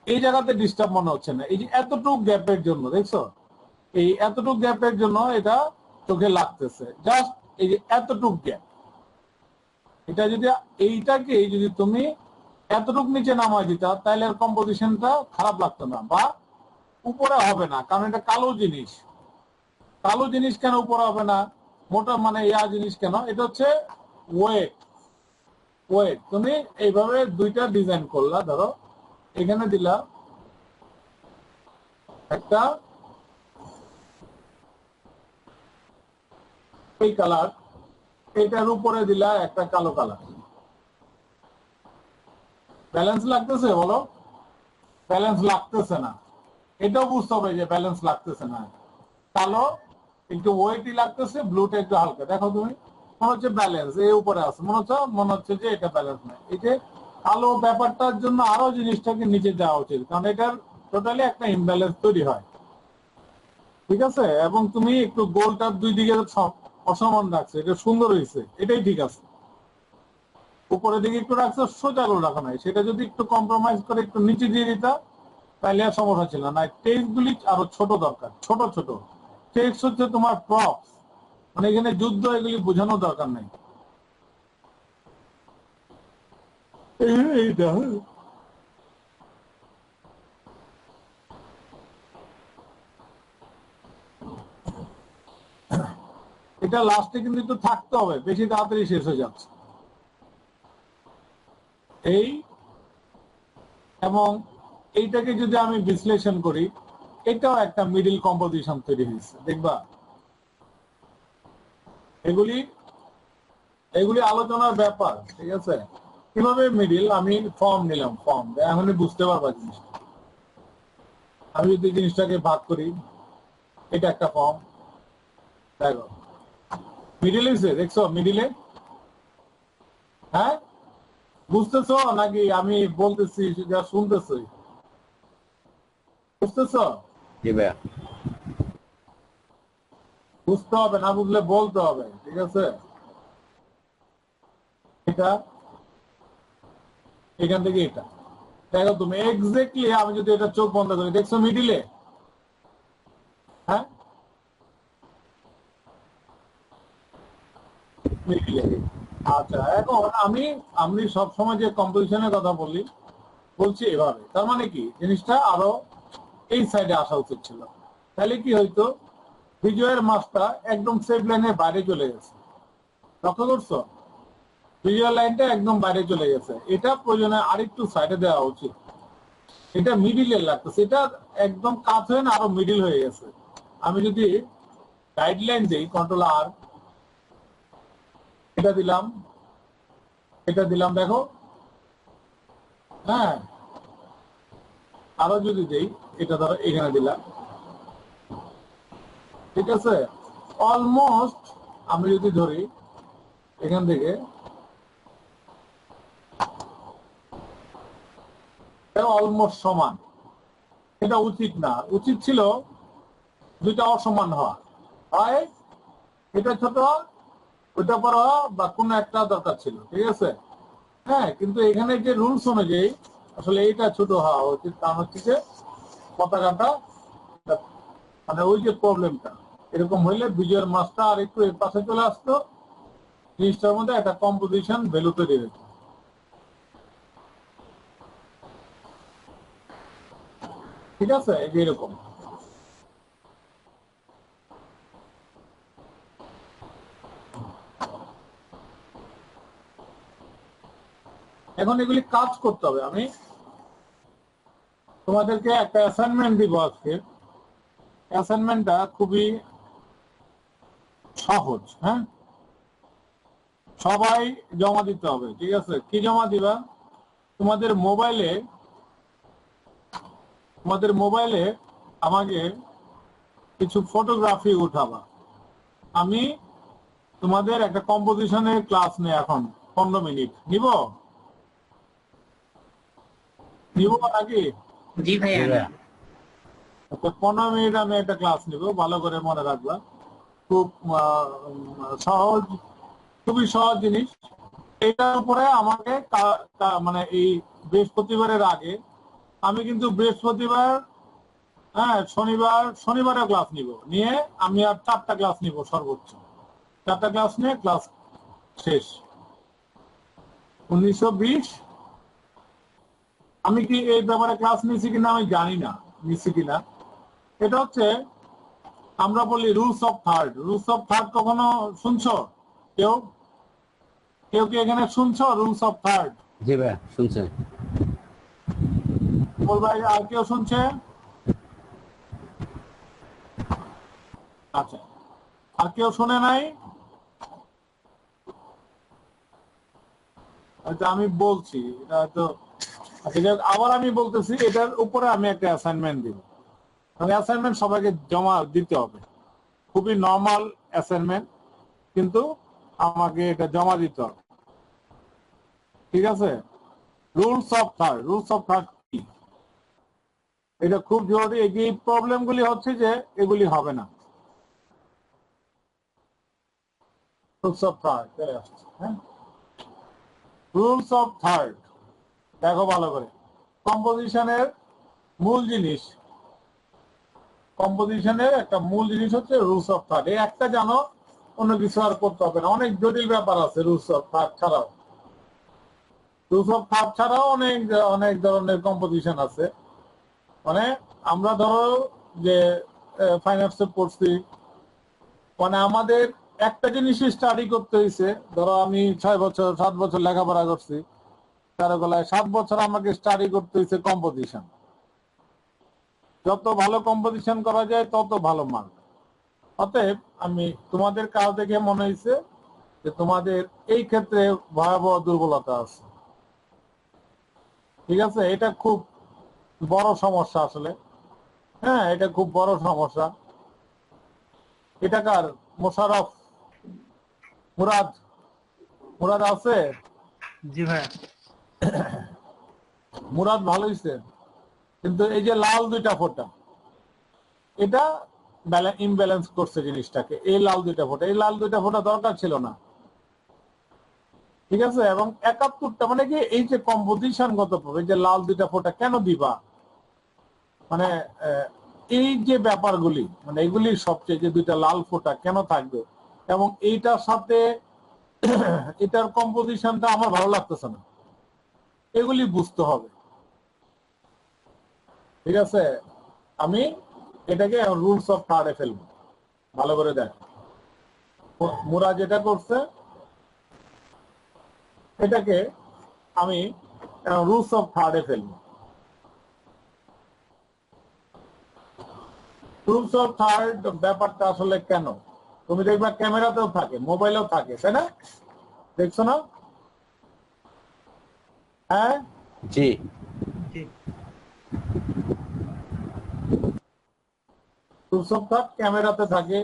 এই জায়গাতে ডিস্টার্ব মনে হচ্ছে না, এই যে এতটুক গ্যাপের জন্য, দেখছো এই এতটুক গ্যাপের জন্য এটা চোখে লাগতেছে, জাস্ট এই যে এতটুক গ্যাপ। এটা যদি এইটাকে যদি তুমি এতটুক নিচে নামায় দিতা, তাহলে আর কম্পোজিশনটা খারাপ লাগতো না, বা উপরে হবে না, কারণ এটা কালো জিনিস। কালো জিনিস কেন উপরে হবে না, মোটা মানে জিনিস কেন, এটা হচ্ছে ওয়েট। তুমি এইভাবে দুইটা ডিজাইন করলা, ধরো এখানে দিলা একটা এই কালার, এটার উপরে দিলা একটা কালো কালার, ব্যালেন্স লাগতেছে? বলো, ব্যালেন্স লাগতেছে না। এটাও বুঝতে হবে যে ব্যালেন্স লাগতেছে না। কালো একটু ওয়েটই লাগতেছে, ব্লুটা একটু হালকা। দেখো তুমি মনে হচ্ছে ব্যালেন্স এই উপরে আছে, মনে হচ্ছে যে এটা ব্যালেন্স নাই। এই যে কালো ব্যাপারটার জন্য আরো জিনিসটাকে নিচে যাওয়া উচিত, কারণ এটার টোটালি একটা ইমব্যালেন্স তৈরি হয়। ঠিক আছে, এবং তুমি একটু গোলটার দুই দিকে অসমান রাখছো, এটা সুন্দর হয়েছে, এটাই ঠিক আছে। উপরের দিকে একটু রাখছো, সোজা করে রাখা নাই, সেটা যদি একটু কম্প্রোমাইজ করে একটু নিচে দিয়ে দিতা, তাহলে আর সমস্যা ছিল না। টেক্সট গুলি আরো ছোট দরকার, ছোট টেক্সট হচ্ছে তোমার প্রপস, মানে এখানে যুদ্ধ এগুলি বোঝানোর দরকার নাই। এইটা এটা লাস্টে কিন্তু একটু থাকতে হবে, বেশি তাড়াতাড়ি শেষ হয়ে যাচ্ছে এই। এবং এইটাকে যদি আমি বিশ্লেষণ করি, এটাও একটা মিডিল কম্পোজিশন তৈরি হয়েছে, দেখবা। এগুলি আলোচনার ব্যাপার। ঠিক আছে, কিভাবে মিডিল, আমি ফর্ম নিলাম, ফর্ম এখনই বুঝতে পারবা জিনিসটা। আমি যদি জিনিসটাকে ভাগ করি, এটা একটা ফর্ম, দেখো মিডিল হয়েছে, দেখছো মিডিলে? হ্যাঁ, বুঝতেছো নাকি আমি বলতেছি যা শুনতেছি? বুঝতেছো? জি ভাইয়া। বুঝতে হবে, না বুঝলে বলতে হবে। ঠিক আছে, এটা এখান থেকে এটা দেখো তুমি এক্স্যাক্টলি। আমি যদি এটা চোখ বন্ধ করি, দেখছো মিডিলে? হ্যাঁ, মিডিলে। আচ্ছা, এখন আমি সবসময় যে কম্পোজিশনের কথা বলছি এভাবে, তার মানে কি জিনিসটা আরো এই সাইডে আসা উচিত ছিল। তাহলে কি হইতো, ভিজুয়াল মাসটা একদম সেভ লাইনের বাইরে চলে গেছে। লক্ষ্য করছো? ভিজুয়াল লাইনটা একদম বাইরে চলে গেছে, এটা প্রয়োজনে আরেকটু সাইডে দেওয়া উচিত। এটা মিডিলে লাগতেছে, এটা একদম কাজ হয়ে না আরো মিডিল হয়ে গেছে। আমি যদি গাইডলাইন দিই কন্ট্রোল আর, এটা দিলাম, এটা দিলাম, দেখো। হ্যাঁ, আরো যদি দেই, এটা ধরো এখানে দিলাম, ঠিক আছে। অলমোস্ট আমি যদি ধরি এখান থেকে অলমোস্ট সমান, এটা উচিত না, উচিত ছিল দুইটা অসমান হওয়া, হয় এটা ছোট ওইটা বড় বা কোনো একটা দরকার ছিল, ঠিক আছে। হ্যাঁ, কিন্তু এখানে যে রুলস অনুযায়ী আসলে এইটা ছোট হওয়া উচিত, কারণ হচ্ছে যে পতাকাটা মানে ওই যে প্রবলেমটা এরকম হইলে বিজয়ের মাসটা আর একটু এর পাশে চলে আসতো, জিনিসটার মধ্যে একটা কম্পোজিশন ভ্যালু তৈরি হতো। ঠিক আছে, এই যে এরকম। এখন এগুলি কাজ করতে হবে। আমি তোমাদেরকে একটা অ্যাসাইনমেন্ট দিব আজকে। অ্যাসাইনমেন্টটা খুবই সহজ। হ্যাঁ, সবাই জমা দিতে হবে, ঠিক আছে। কি জমা দিবা? তোমাদের মোবাইলে আমাকে কিছু ফটোগ্রাফি উঠাবা। আমি তোমাদের একটা কম্পোজিশনের ক্লাস নেই এখন 15 মিনিট নিব নাকি? জি ভাইয়া। 15 মিনিট আমি একটা ক্লাস নিব, ভালো করে মনে রাখবা। খুব সহজ, খুবই সহজ জিনিস। এটার উপরে আমাকে মানে এই বৃহস্পতিবারের আগে আমি কিন্তু বৃহস্পতিবার, হ্যাঁ শনিবারে ক্লাস নিব, নিয়ে আমি আর 4টা ক্লাস নিব সর্বোচ্চ। 4টা ক্লাস নিয়ে ক্লাস শেষ। 1920 আমি কি এই ব্যাপারে ক্লাস নিছি কিনা আমি জানি না, নিছি কিনা। এটা হচ্ছে আমরা বলি rules of third. Rules of third কখনো শুনছো? কেউ কেউ কি এখানে শুনছো রুলস অফ থার্ড? জি ভাই, শুনছেন? ভাই, আর কেউ শুনছে? আচ্ছা, আর কেউ শুনে নাই? আচ্ছা, আমি বলছি এটা হয়তো। আচ্ছা, আবার আমি বলতেছি, এটার উপরে আমি একটা অ্যাসাইনমেন্ট দিব। অ্যাসাইনমেন্ট সবাইকে জমা দিতে হবে, খুবই নর্মাল অ্যাসাইনমেন্ট, কিন্তু আমাকে এটা জমা দিতে হবে, ঠিক আছে। Rules of third. Rules of third কি? এটা খুব জরুরি। এই প্রবলেমগুলি হচ্ছে যে এগুলি হবে না। রুলস অফ থার্ড চলে আসছে। হ্যাঁ, রুলস অফ থার্ড দেখো ভালো করে। কম্পোজিশনের মূল জিনিস, কম্পোজিশনের একটা মূল জিনিস হচ্ছে রুলস অফ থার্ড। এই একটা জানো, অন্য কিছু আর করতে হবে না। অনেক জটিল ব্যাপার আছে রুলস অফ থার্ড ছাড়াও। রুলস অফ থার্ড ছাড়াও অনেক অনেক ধরনের কম্পোজিশন আছে। মানে আমরা ধরো যে ফাইন আর্টসে পড়ছি, মানে আমাদের একটা জিনিসই স্টাডি করতে হয়েছে। ধরো আমি 6 বছর 7 বছর লেখাপড়া করছি, কারো গলায় 7 বছর আমাকে স্টাডি করতে হয়েছে কম্পোজিশন। যত ভালো কম্পোজিশন করা যায় তত ভালো মার্ক। অতএব আমি তোমাদের কাজ দেখে মনে হয়েছে যে তোমাদের এই ক্ষেত্রে ভয়াবহ দুর্বলতা আছে, ঠিক আছে। এটা খুব বড় সমস্যা আসলে। হ্যাঁ, এটা খুব বড় সমস্যা। এটাকার মোশারফ, মুরাদ আছে? জি ভাই। মুরাদ ভালো হয়েছে, কিন্তু এই যে লাল 2টা ফোঁটা, এটা ইমব্যালেন্স করছে জিনিসটাকে। এই লাল 2টা ফোঁটা, এই লাল 2টা ফোঁটা দরকার ছিল না, ঠিক আছে। এবং 71টা মানে কি, এই যে কম্পোজিশন গত এই যে লাল 2টা ফোঁটা কেন দিবা, মানে এই যে ব্যাপারগুলি, মানে এগুলি সবচেয়ে যে 2টা লাল ফোঁটা কেন থাকবে, এবং এইটার সাথে এটার কম্পোজিশনটা আমার ভালো লাগতেছে না, এগুলি বুঝতে হবে, ঠিক আছে। আমি এটাকে রুলস অফ থার্ডে ফেলবো, ভালো করে দেখ। মুরা যেটা করছে এটাকে আমি রুলস অফ থার্ডে ফেলবো। রুলস অফ থার্ড ব্যাপারটা আসলে কেন, তুমি দেখবা ক্যামেরাতেও থাকে, মোবাইলেও থাকে, তাই না? দেখছো না? হ্যাঁ, জি। রুলস অফ থার্ড ক্যামেরাতে থাকে,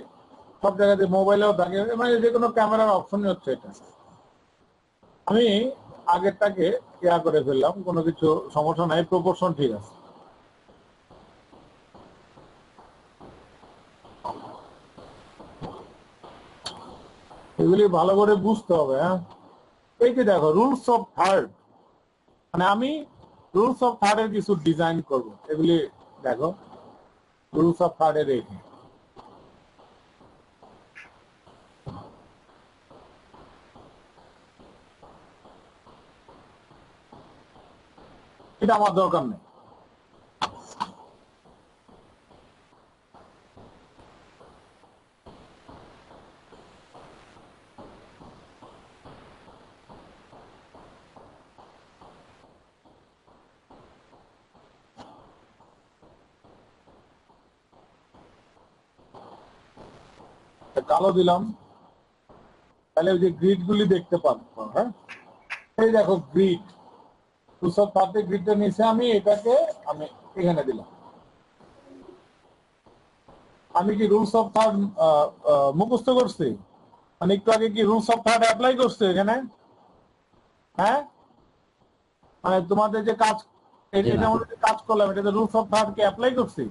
সব জায়গাতে, মোবাইলেও থাকে, মানে যে কোনো ক্যামেরার অপশনই হচ্ছে এটা। আমি আগেরটাকে ইয়া করে ফেললাম, কোনো কিছু সমস্যা নাই, প্রপোর্শন ঠিক আছে। এগুলি ভালো করে বুঝতে হবে। হ্যাঁ, এই যে দেখো রুলস অফ থার্ড, মানে আমি রুলস অফ থার্ডের কিছু ডিজাইন করব, এগুলি দেখো রুলস অফ থার্ডের এই এটা আমার দরকার নেই। কালো দিলাম, তাহলে ওই যে গ্রিড গুলি দেখতে পাবো। হ্যাঁ, এই দেখো গ্রিড, রুলস অফ থার্ডের গ্রিডটা নিচে আমি এটাকে আমি এখানে দিলাম। আমি কি রুলস অফ থার্ড মুখস্থ করছি? মানে একটু আগে কি রুলস অফ থার্ড অ্যাপ্লাই করছে এখানে? হ্যাঁ, মানে তোমাদের যে কাজ, এটা মধ্যে কাজ করলাম, এটাতে rules of third K apply করছি,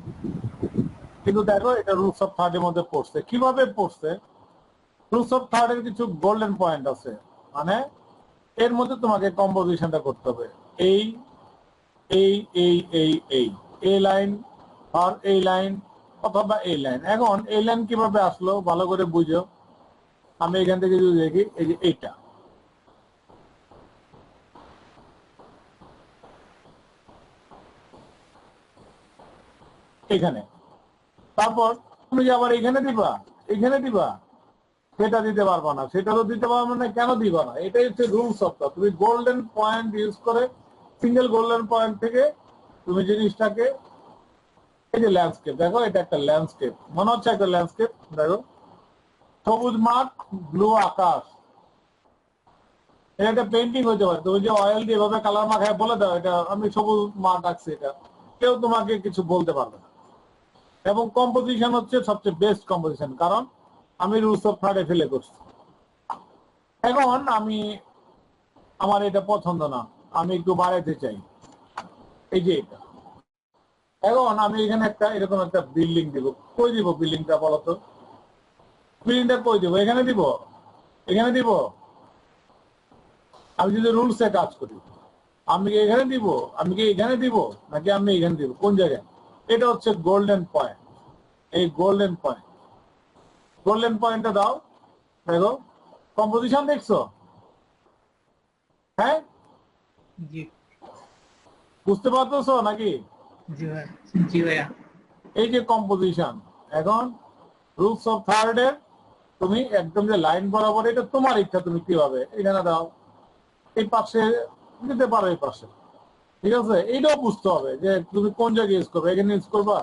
কিন্তু দেখো এটা রুলস অফ থার্ড এর মধ্যে পড়ছে। কিভাবে পড়ছে? রুলস অফ থার্ড এর কিছু গোল্ডেন পয়েন্ট আছে, মানে এর মধ্যে তোমাকে কম্পোজিশনটা করতে হবে। এই এই এই এই এই এই লাইন আর এই লাইন অথবা এই লাইন। এখন এই লাইন কিভাবে আসলো ভালো করে বুঝো। আমি এখান থেকে যদি দেখি, এই যে এইটা, এখানে, তারপর তুমি যে আবার এখানে দিবা, এখানে দিবা, সেটা দিতে পারবা না। সেটা তো দিতে পারবে না, কেন দিবা না? এটাই হচ্ছে রুলস অফ থার্ড। তুমি গোল্ডেন পয়েন্ট ইউজ করে, সিঙ্গেল গোল্ডেন পয়েন্ট থেকে তুমি জিনিসটাকে, এই যে ল্যান্ডস্কেপ, দেখো এটা একটা ল্যান্ডস্কেপ, মনে হচ্ছে একটা ল্যান্ডস্কেপ। দেখো সবুজ মাঠ, ব্লু আকাশ, এটা একটা পেন্টিং হতে পারে। তুমি যে অয়েল দিয়ে এভাবে কালার মাখায় বলে দাও এটা আমি সবুজ মাঠ আঁকছি, এটা কেউ তোমাকে কিছু বলতে পারবে না। এবং কম্পোজিশন হচ্ছে সবচেয়ে বেস্ট কম্পোজিশন, কারণ আমি রুলস অফ থার্ডে ফেলে করছি। এখন আমি, আমার এটা পছন্দ না, আমি একটু বাড়াইতে চাই, এই যে এটা। এখন আমি এখানে একটা এরকম একটা বিল্ডিং দিব। কই দিব বিল্ডিংটা বলতো? বিল্ডিংটা কই দিব? এখানে দিব? এখানে দিব? আমি যদি রুলসে কাজ করি, আমি কি এখানে দিব, আমি কি এখানে দিব, নাকি আমি এখানে দিব? কোন জায়গায়? এটা হচ্ছে গোল্ডেন পয়েন্ট। এই গোল্ডেন পয়েন্ট, গোল্ডেন পয়েন্টটা দাও। দেখো কম্পোজিশন দেখছো? হ্যাঁ, বুঝতে পারতেছো নাকি? জি ভাইয়া। এই যে কম্পোজিশন, এখন রুলস অফ থার্ড এর তুমি একদম যে লাইন বরাবর, এটা তোমার ইচ্ছা, তুমি কিভাবে এখানে দাও, এই পাশে দিতে পারো, এই পাশে, ঠিক আছে? এইটাও বুঝতে হবে যে তুমি কোন জায়গায় ইউজ করবে। এখানে ইউজ করবা,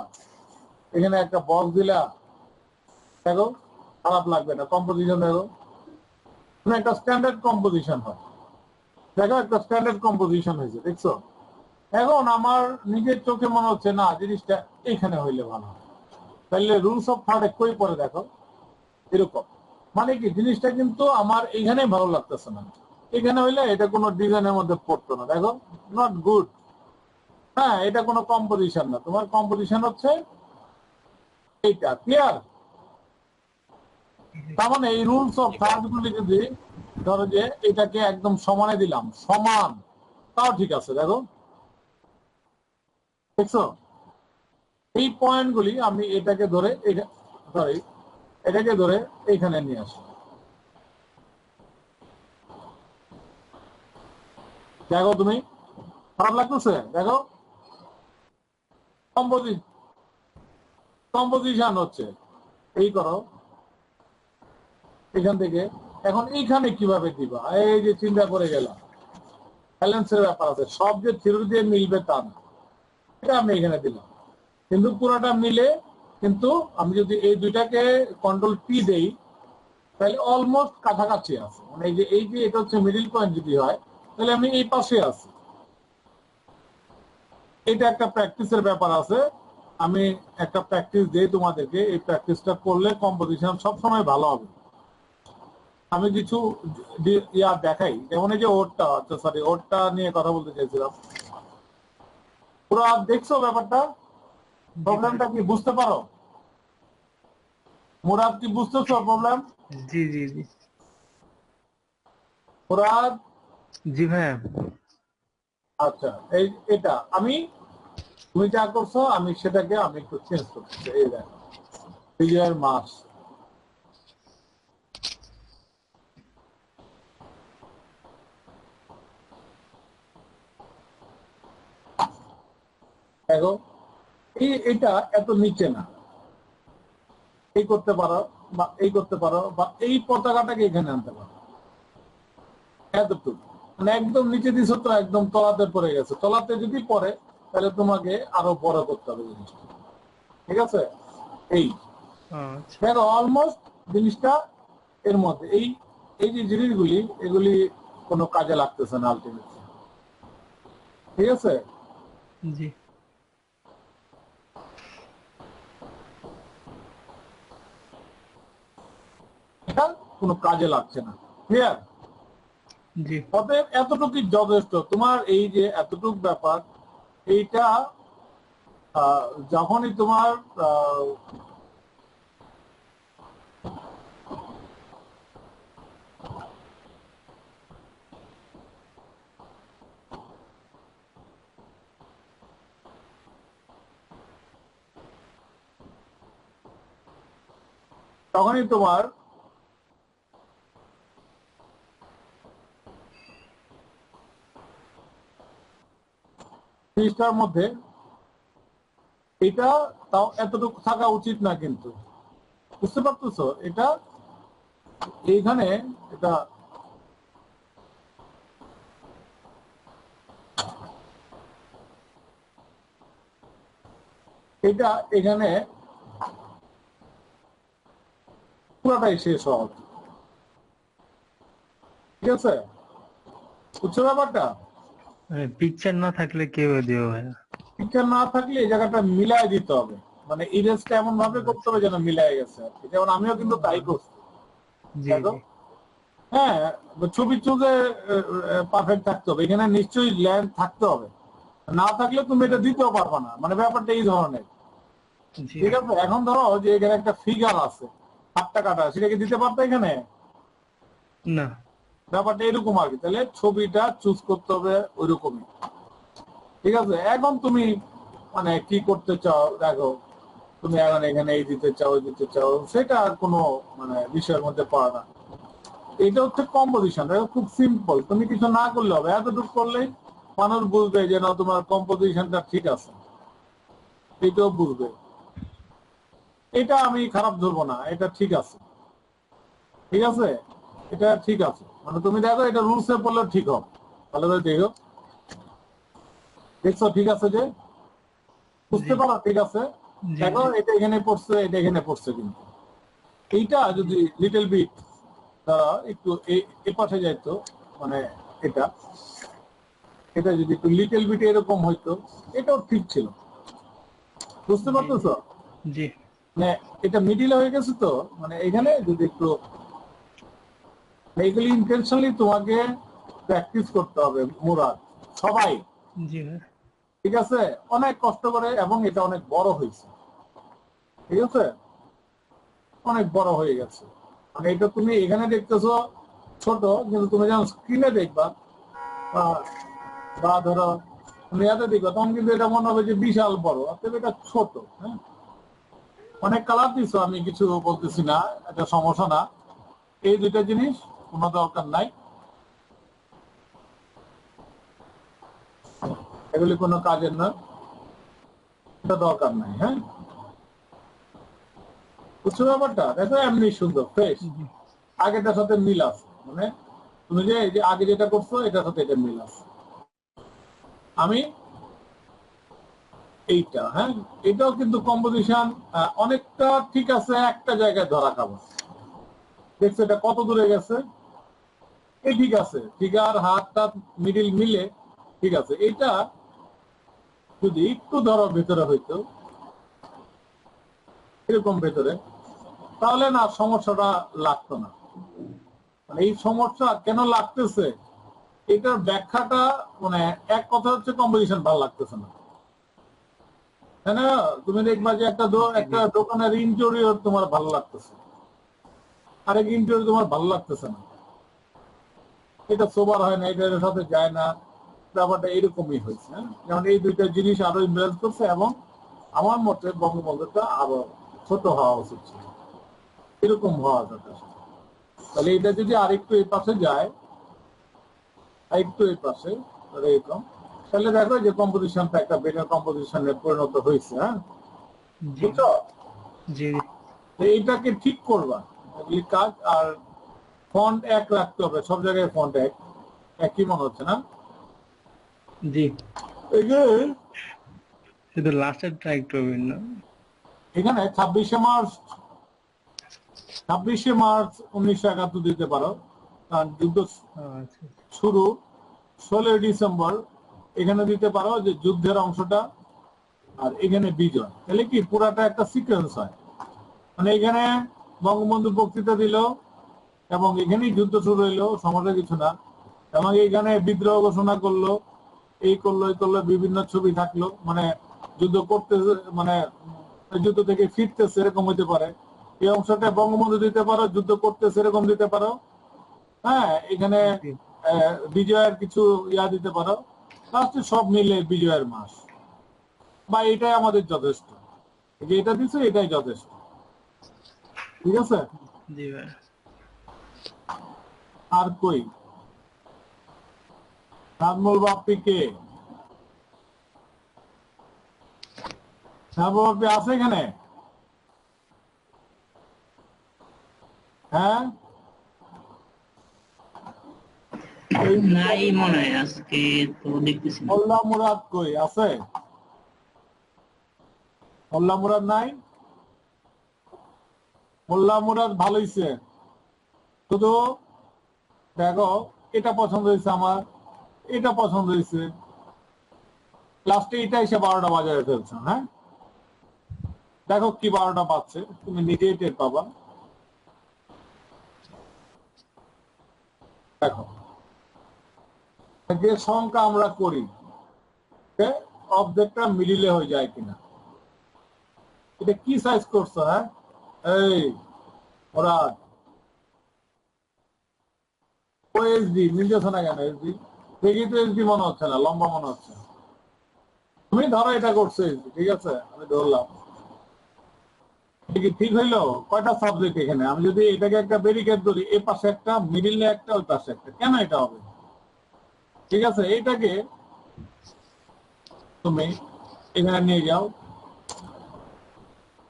এখানে একটা বক্স দিলা, দেখো খারাপ লাগবে না। কম্পোজিশন দেখো, একটা স্ট্যান্ডার্ড কম্পোজিশন হয়, দেখো একটা স্ট্যান্ডার্ড কম্পোজিশন হয়েছে, দেখছো? এখন আমার নিজের চোখে মনে হচ্ছে না জিনিসটা এইখানে হইলে ভালো হয়, তাহলে রুলস অফ থার্ড কই পরে দেখো এরকম। মানে কি জিনিসটা কিন্তু আমার এইখানে ভালো লাগতেছে না, এখানে হইলে এটা কোনো ডিজাইনের মধ্যে পড়তো না। দেখো নট গুড। হ্যাঁ, এটা কোনো কম্পোজিশন না, তোমার কম্পোজিশন হচ্ছে এইটা। ক্লিয়ার? তার মানে এই রুলস অফ থার্ড গুলি যদি ধরো যে এটাকে একদম সমানে দিলাম, সমান, তাও ঠিক আছে। দেখো দেখছো এই পয়েন্ট গুলি, আমি এটাকে ধরে, সরি এটাকে ধরে এইখানে নিয়ে আসি। দেখো তুমি, খারাপ লাগতেছে? দেখো কম্পোজিশন হচ্ছে এই করো এখান থেকে। এখন এইখানে কিভাবে দিবা, এই যে চিন্তা করে গেলাম, ব্যালেন্সের ব্যাপার আছে, সব যে থিওরি দিয়ে মিলবে তা না, এটা আমি এখানে দিলাম। কিন্তু পুরোটা মিলে, কিন্তু আমি যদি এই দুইটাকে কন্ট্রোল পি দেই তাহলে অলমোস্ট কাছাকাছি আছে, মানে এই যে এটা হচ্ছে মিডিল পয়েন্ট যদি হয় তাহলে আমি এই পাশে আছি। এটা একটা প্র্যাকটিসের ব্যাপার আছে, আমি একটা প্র্যাকটিস দিই তোমাদেরকে, এই প্র্যাকটিসটা করলে কম্পোজিশন সবসময় ভালো হবে। আমি কিছু ইয়া দেখাই, যেমন এই যে ওটটা, আচ্ছা সরি ওটটা নিয়ে কথা বলতে চাইছিলাম। পুরো দেখছো ব্যাপারটা, প্রবলেমটা কি বুঝতে পারো? মুরাদ কি বুঝতেছো প্রবলেম? জি জি জি মুরাদ, জি ভাইয়া। আচ্ছা এটা আমি, তুমি যা করছো আমি সেটাকে আমি একটু চেঞ্জ করতেছি। এই দেখো ফিগার মাস, দেখো এটা এত নিচে না, এই করতে পারো বা এই করতে পারো, বা এই পতাকাটাকে এখানে আনতে পারো, এতটুকু। মানে একদম নিচে দিছো তো একদম তলাতে পড়ে গেছে, তলাতে যদি পড়ে তাহলে তোমাকে আরো বড় করতে হবে জিনিসটা, ঠিক আছে? এই আচ্ছা দেখো অলমোস্ট জিনিসটা এর মধ্যে, এই যে জিনিসগুলি এগুলি কোনো কাজে লাগতেছে না আলটিমেটলি, ঠিক আছে? জি এটা কোনো কাজে লাগছে না, ক্লিয়ার? জি অতএব এতটুকুই যথেষ্ট তোমার, এই যে এতটুক ব্যাপার, এইটা যখনই তোমার তখনই তোমার জিনিসটার মধ্যে এটা তাও এতটুকু থাকা উচিত না, কিন্তু বুঝতে পারতেছো? এটা এইখানে এটা এটা এখানে পুরাটাই শেষ হওয়া উচিত, ঠিক আছে? বুঝছো ব্যাপারটা? পিকচার না থাকলে কেউ দিও ভাইয়া। পিকচার না থাকলে এই জায়গাটা মিলাই দিতে হবে, মানে ইরেজটা এমন ভাবে করতে হবে যেন মিলাই গেছে আর কি। যেমন আমিও কিন্তু তাই করছি, জি দেখো। জি হ্যাঁ, ছবির চোখে পারফেক্ট থাকতে হবে, এখানে নিশ্চয়ই ল্যান্ড থাকতে হবে, না থাকলে তুমি এটা দিতেও পারবে না, মানে ব্যাপারটা এই ধরনের, জি ঠিক আছে? এখন ধরো যে এখানে একটা ফিগার আছে 8 টাকাটা, সেটাকে দিতে পারতো এখানে? না ব্যাপারটা এরকম আর কি। তাহলে ছবিটা চুজ করতে হবে ওইরকমই, ঠিক আছে? এখন তুমি মানে কি করতে চাও দেখো, তুমি এখন এখানে এই দিতে চাও ওই দিতে চাও, সেটা আর কোনো মানে বিষয়ের মধ্যে পড়ে না। এটা হচ্ছে কম্পোজিশন, খুব সিম্পল, তুমি কিছু না করলে হবে, এতটুকু করলেই মানুষ বুঝবে যে না তোমার কম্পোজিশনটা ঠিক আছে, এটাও বুঝবে। এটা আমি খারাপ ধরবো না, এটা ঠিক আছে, ঠিক আছে? এটা ঠিক আছে, মানে তুমি দেখো এটা রুলসে পড়লে ঠিক হবে, ভালো করে দেখো, দেখছো ঠিক আছে? যে বুঝতে পারো ঠিক আছে? জি দেখো জি এটা এখানে পড়ছে, এটা এখানে পড়ছে, কিন্তু এইটা যদি লিটল বিট একটু এ পাশে যাইতো, মানে এটা এটা যদি একটু লিটল বিট এরকম হইতো, এটাও ঠিক ছিল, বুঝতে পারতেছো? জি মানে এটা মিডিলে হয়ে গেছে তো, মানে এখানে যদি একটু, এগুলি ইন্টেনশনালি তোমাকে প্র্যাকটিস করতে হবে মুরাদ, সবাই, জি ভাইয়া। ঠিক আছে? অনেক কষ্ট করে, এবং এটা অনেক বড় হয়েছে, ঠিক আছে? অনেক বড় হয়ে গেছে, মানে এটা তুমি এখানে দেখতেছো ছোট, কিন্তু তুমি যখন স্ক্রিনে দেখবা বা ধরো তুমি এতে দেখবা, তখন কিন্তু এটা মনে হবে যে বিশাল বড়, অর্থাৎ এটা ছোট। হ্যাঁ, অনেক কালার দিছো, আমি কিছু বলতেছি না, এটা সমস্যা না। এই দুইটা জিনিস কোনো দরকার নাই, এগুলি কোনো কাজের নয়, এটা দরকার নাই। হ্যাঁ, বুঝছো ব্যাপারটা? দেখো এমনি সুন্দর ফ্রেশ, আগেটার সাথে মিল আছে, মানে তুমি যে এই যে আগে যেটা করছো এটার সাথে এটা মিল আছে, আমি এইটা, হ্যাঁ, এটাও কিন্তু কম্পোজিশন অনেকটা ঠিক আছে, একটা জায়গায় ধরা খাবো। দেখছো এটা কত দূরে গেছে? এই ঠিক আছে, ফিগার হাতটা মিডিল মিলে ঠিক আছে। এটা যদি একটু ধরো ভেতরে হইতো, এরকম ভেতরে, তাহলে না সমস্যাটা লাগতো না। মানে এই সমস্যা কেন লাগতেছে, এটার ব্যাখ্যাটা মানে এক কথা হচ্ছে কম্পোজিশন ভালো লাগতেছে না, তাই না? তুমি দেখবা যে একটা দোকানের ইন্টেরিয়র তোমার ভালো লাগতেছে, আরেক ইন্টেরিয়র তোমার ভালো লাগতেছে না, এটা সোবার হয় না, এটার সাথে যায় না, ব্যাপারটা এরকমই হয়েছে। যেমন এই দুইটা জিনিস আরো ইমব্যালেন্স করছে, এবং আমার মতে বঙ্গবন্ধুটা আরো ছোট হওয়া উচিত ছিল, এরকম হওয়া দরকার। তাহলে এটা যদি আরেকটু এই পাশে যায়, আরেকটু এই পাশে এরকম, তাহলে দেখো যে কম্পোজিশনটা একটা বেটার কম্পোজিশনে পরিণত হয়েছে। হ্যাঁ, জি বুঝছো? জি তো এইটাকে ঠিক করবা, এই কাজ। আর ফন্ট এক রাখতে হবে, সব জায়গায় ফন্ট একই মনে হচ্ছে না? জি, এই যে শুধু লাস্টেরটা একটু ভিন্ন। এখানে 26শে মার্চ 1971 দিতে পারো, কারণ যুদ্ধ আচ্ছা শুরু 16 ডিসেম্বর, এখানে দিতে পারো যে যুদ্ধের অংশটা, আর এখানে বিজয়, তাহলে কি পুরাটা একটা সিকোয়েন্স হয়। মানে এখানে বঙ্গবন্ধু বক্তৃতা দিল, এবং এখানেই যুদ্ধ শুরু হইলো, সমস্যা কিছু না। এবং এইখানে বিদ্রোহ ঘোষণা করলো, এই করলো এই করলো, বিভিন্ন ছবি থাকলো, মানে যুদ্ধ করতে, মানে যুদ্ধ থেকে ফিরতেছে এরকম হইতে পারে। এই অংশটা বঙ্গবন্ধু দিতে পারো, যুদ্ধ করতেছে এরকম দিতে পারো। হ্যাঁ, এখানে জি বিজয়ের কিছু ইয়া দিতে পারো, লাস্টে সব মিলে বিজয়ের মাস, বা এটাই আমাদের যথেষ্ট, যে এটা দিচ্ছে এটাই যথেষ্ট। ঠিক আছে? জি ভাই। আর কই নাজমুল বাপ্পি কে? নাজমুল বাপ্পি আছে এখানে? হ্যাঁ, নাই মনে হয় আজকে, তো দেখতেছি না। মোল্লা মুরাদ কই আছে? মোল্লা মুরাদ নাই? মোল্লা মুরাদ ভালো হইছে, শুধু দেখো এটা পছন্দ হয়েছে আমার, এটা পছন্দ হয়েছে, লাস্টে এটা এসে 12টা বাজারে ফেলছো। হ্যাঁ, দেখো কি 12টা বাজছে, তুমি নিজেই টের পাবা। দেখো যে সংখ্যা আমরা করি, অবজেক্টটা মিডিলে হয়ে যায় কিনা। এটা কি সাইজ করছো? হ্যাঁ, এই ওরা এসডি মিলতেছে না কেন? এসডি দেখি তো, এসডি মনে হচ্ছে না, লম্বা মনে হচ্ছে। তুমি ধরো এটা করছো এসডি, ঠিক আছে, আমি ধরলাম। ঠিক হইলো? কয়টা সাবজেক্ট এখানে? আমি যদি এটাকে একটা ব্যারিকেড ধরি, এই পাশে একটা, মিডিলে একটা, ওই পাশে একটা, কেন এটা হবে? ঠিক আছে, এইটাকে তুমি এখানে নিয়ে যাও,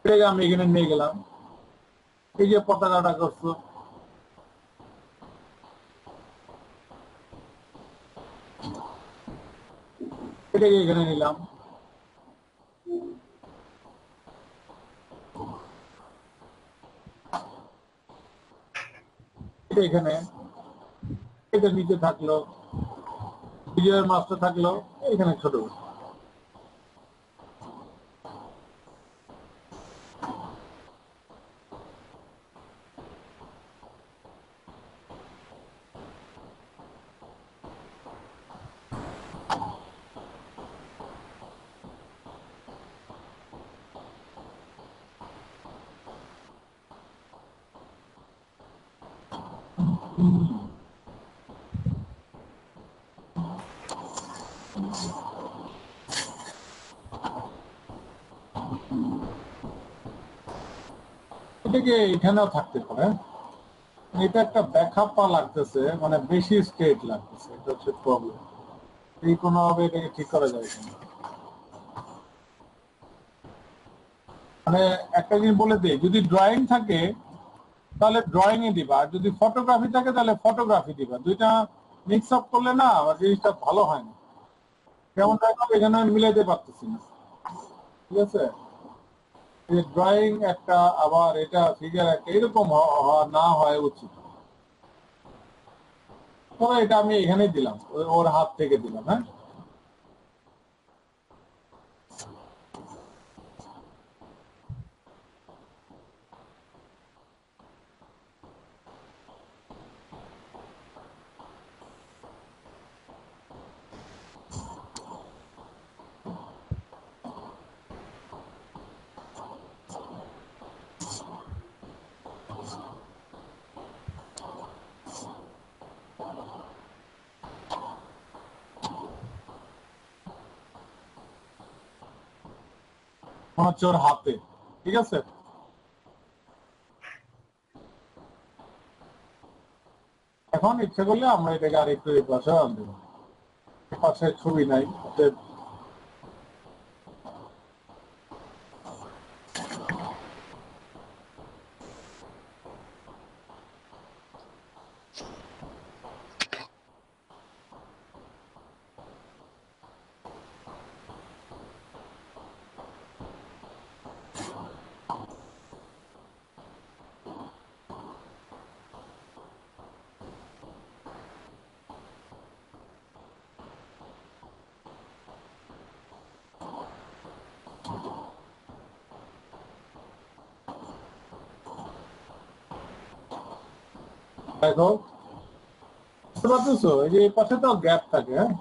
এটাকে আমি এখানে নিয়ে গেলাম, এই যে পতাকাটা করছো, এটাকে এখানে নিলাম, এটা এখানে, এটা নিচে থাকলো, বিজয়ের মাছটা থাকলো এখানে ছোট। এটাকে এখানেও থাকতে পারে, এটা একটা ব্যাকআপ লাগতেছে, মানে বেশি স্টেট লাগতেছে, এটা হচ্ছে প্রবলেম। এই কোনোভাবে এটাকে ঠিক করা যায় কিনা। মানে একটা জিনিস বলে দিই, যদি ড্রয়িং থাকে তাহলে ড্রয়িং এ দিবা, আর যদি ফটোগ্রাফি থাকে তাহলে ফটোগ্রাফি দিবা। দুইটা মিক্স আপ করলে না জিনিসটা ভালো হয় না। কেমন দেখাবে এখানে আমি মিলাইতে পারতেছি না, ঠিক আছে? এই ড্রয়িং একটা আবার এটা ফিগার একটা এরকম না হয় উচিত। তবে এটা আমি এখানেই দিলাম, ওর হাত থেকে দিলাম। হ্যাঁ, মনে হচ্ছে ওর হাতে, ঠিক আছে? এখন ইচ্ছা করলে আমরা এটাকে আরেকটু এই পাশে আনতে পারি। পাশে ছবি নাই, অতএব দেখো, বুঝতে পারতেছো? এই যে এই পাশে তো গ্যাপ থাকে। হ্যাঁ,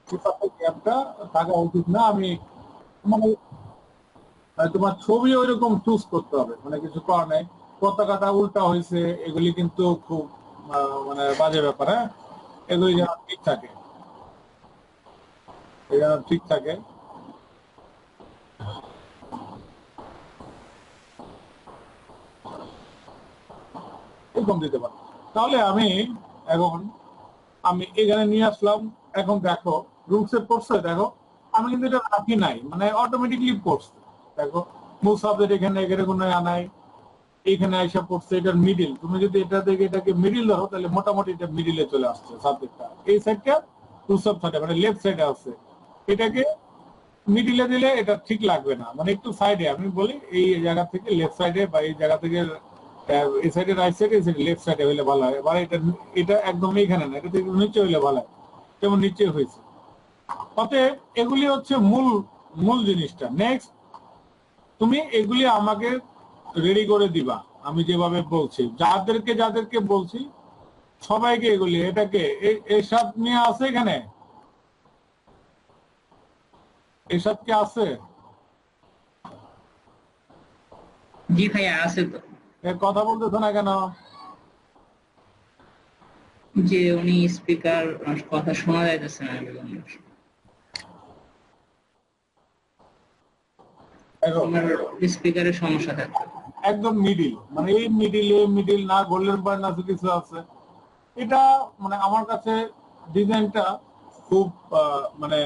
এই পাশে গ্যাপটা থাকা উচিত না। আমি মানে তোমার ছবি ওইরকম চুজ করতে হবে, মানে কিছু করার নাই। পতাকাটা উল্টা হয়েছে, এগুলি কিন্তু খুব মানে বাজে ব্যাপার। হ্যাঁ, এগুলি যেন ঠিক থাকে, এই যেন ঠিক থাকে। এরকম দিতে পারো। তাহলে আমি এখন আমি এখানে নিয়ে আসলাম। এখন দেখো রুলসে পড়ছে, দেখো আমি কিন্তু এটা রাখি নাই, মানে অটোমেটিকলি পড়ছে। দেখো মূল সাবজেক্ট এখানে এখানে কোনো আনাই, এখানে আইসা পড়ছে এটার মিডিল। তুমি যদি এটা থেকে এটাকে মিডিল ধরো তাহলে মোটামুটি এটা মিডিলে চলে আসছে সাবজেক্টটা। এই সাইডটা টু-সাব সাইডে মানে লেফট সাইডে আছে, এটাকে মিডিলে দিলে এটা ঠিক লাগবে না, মানে একটু সাইডে। আমি বলি এই জায়গা থেকে লেফট সাইডে বা এই জায়গা থেকে এই সাইডে রাইট সাইডে, এই সাইডে লেফট সাইডে হইলে ভালো হয়। বা এটা এটা একদম এইখানে না, এটা থেকে নিচে হইলে ভালো হয়, যেমন নিচে হয়েছে। অতএব এগুলি হচ্ছে মূল মূল জিনিসটা। নেক্সট তুমি এগুলি আমাকে রেডি করে দিবা, আমি যেভাবে বলছি। যাদেরকে যাদেরকে বলছি সবাইকে এগুলি, এটাকে এসব নিয়ে আছে এখানে, এসব কি আছে? জি ভাইয়া আছে তো। এর কথা বলতেছো না কেন? যে উনি স্পিকার, কথা শোনা যাইতেছে না। দেখো আমার স্পিকারের সমস্যা থাকবে। একদম মিডিল, মানে এই মিডিল না, গোল্ডেন পয়েন্ট না, কিছু আছে। এটা মানে আমার কাছে ডিজাইনটা খুব মানে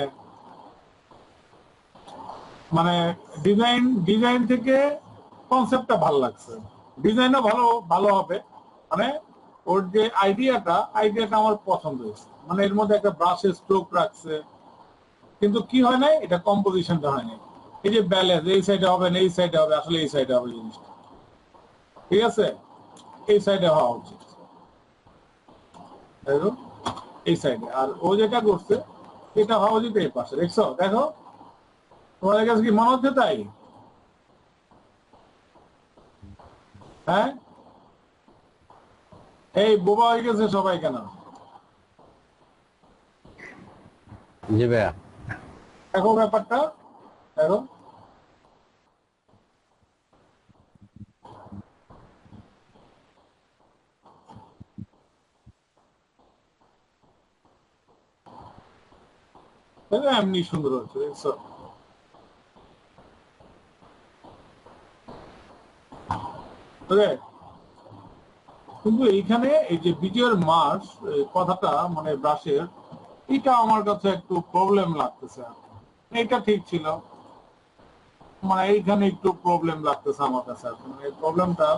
মানে ডিজাইন ডিজাইন থেকে কনসেপ্টটা ভালো লাগছে। ডিজাইনও ভালো ভালো হবে, মানে ওর যে আইডিয়াটা আমার পছন্দ হয়েছে। মানে এর মধ্যে একটা ব্রাশের স্ট্রোক রাখছে, কিন্তু কি হয় না, এটা কম্পোজিশনটা হয় না। এই যে ব্যালেন্স, এই সাইডে হবে না এই সাইডে হবে, আসলে এই সাইডে হবে জিনিসটা, ঠিক আছে? এই সাইডে হওয়া উচিত, দেখো এই সাইডে। আর ও যেটা করছে এটা হওয়া উচিত এই পাশে। দেখছো? দেখো তোমাদের কাছে কি মনে হচ্ছে তাই? হ্যাঁ, এই বোবা হয়ে গেছে সবাই কেন? জি ভাইয়া। দেখো ব্যাপারটা, দেখো দেখো, এমনি সুন্দর হচ্ছে। দেখছো? ওকে, কিন্তু এইখানে এই যে বিজয়ের মাস কথাটা মানে ব্রাশের, এটা আমার কাছে একটু প্রবলেম লাগতেছে। এটা ঠিক ছিল, মানে এইখানে একটু প্রবলেম লাগতেছে আমার কাছে। মানে এই প্রবলেমটা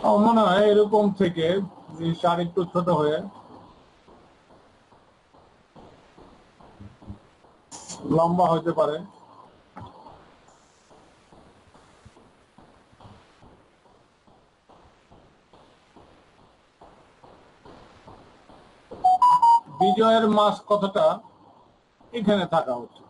আমার মনে হয় এরকম থেকে জিনিসটা আরেকটু ছোট হয়ে লম্বা হতে পারে। বিজয়ের মাস কথাটা এখানে থাকা উচিত।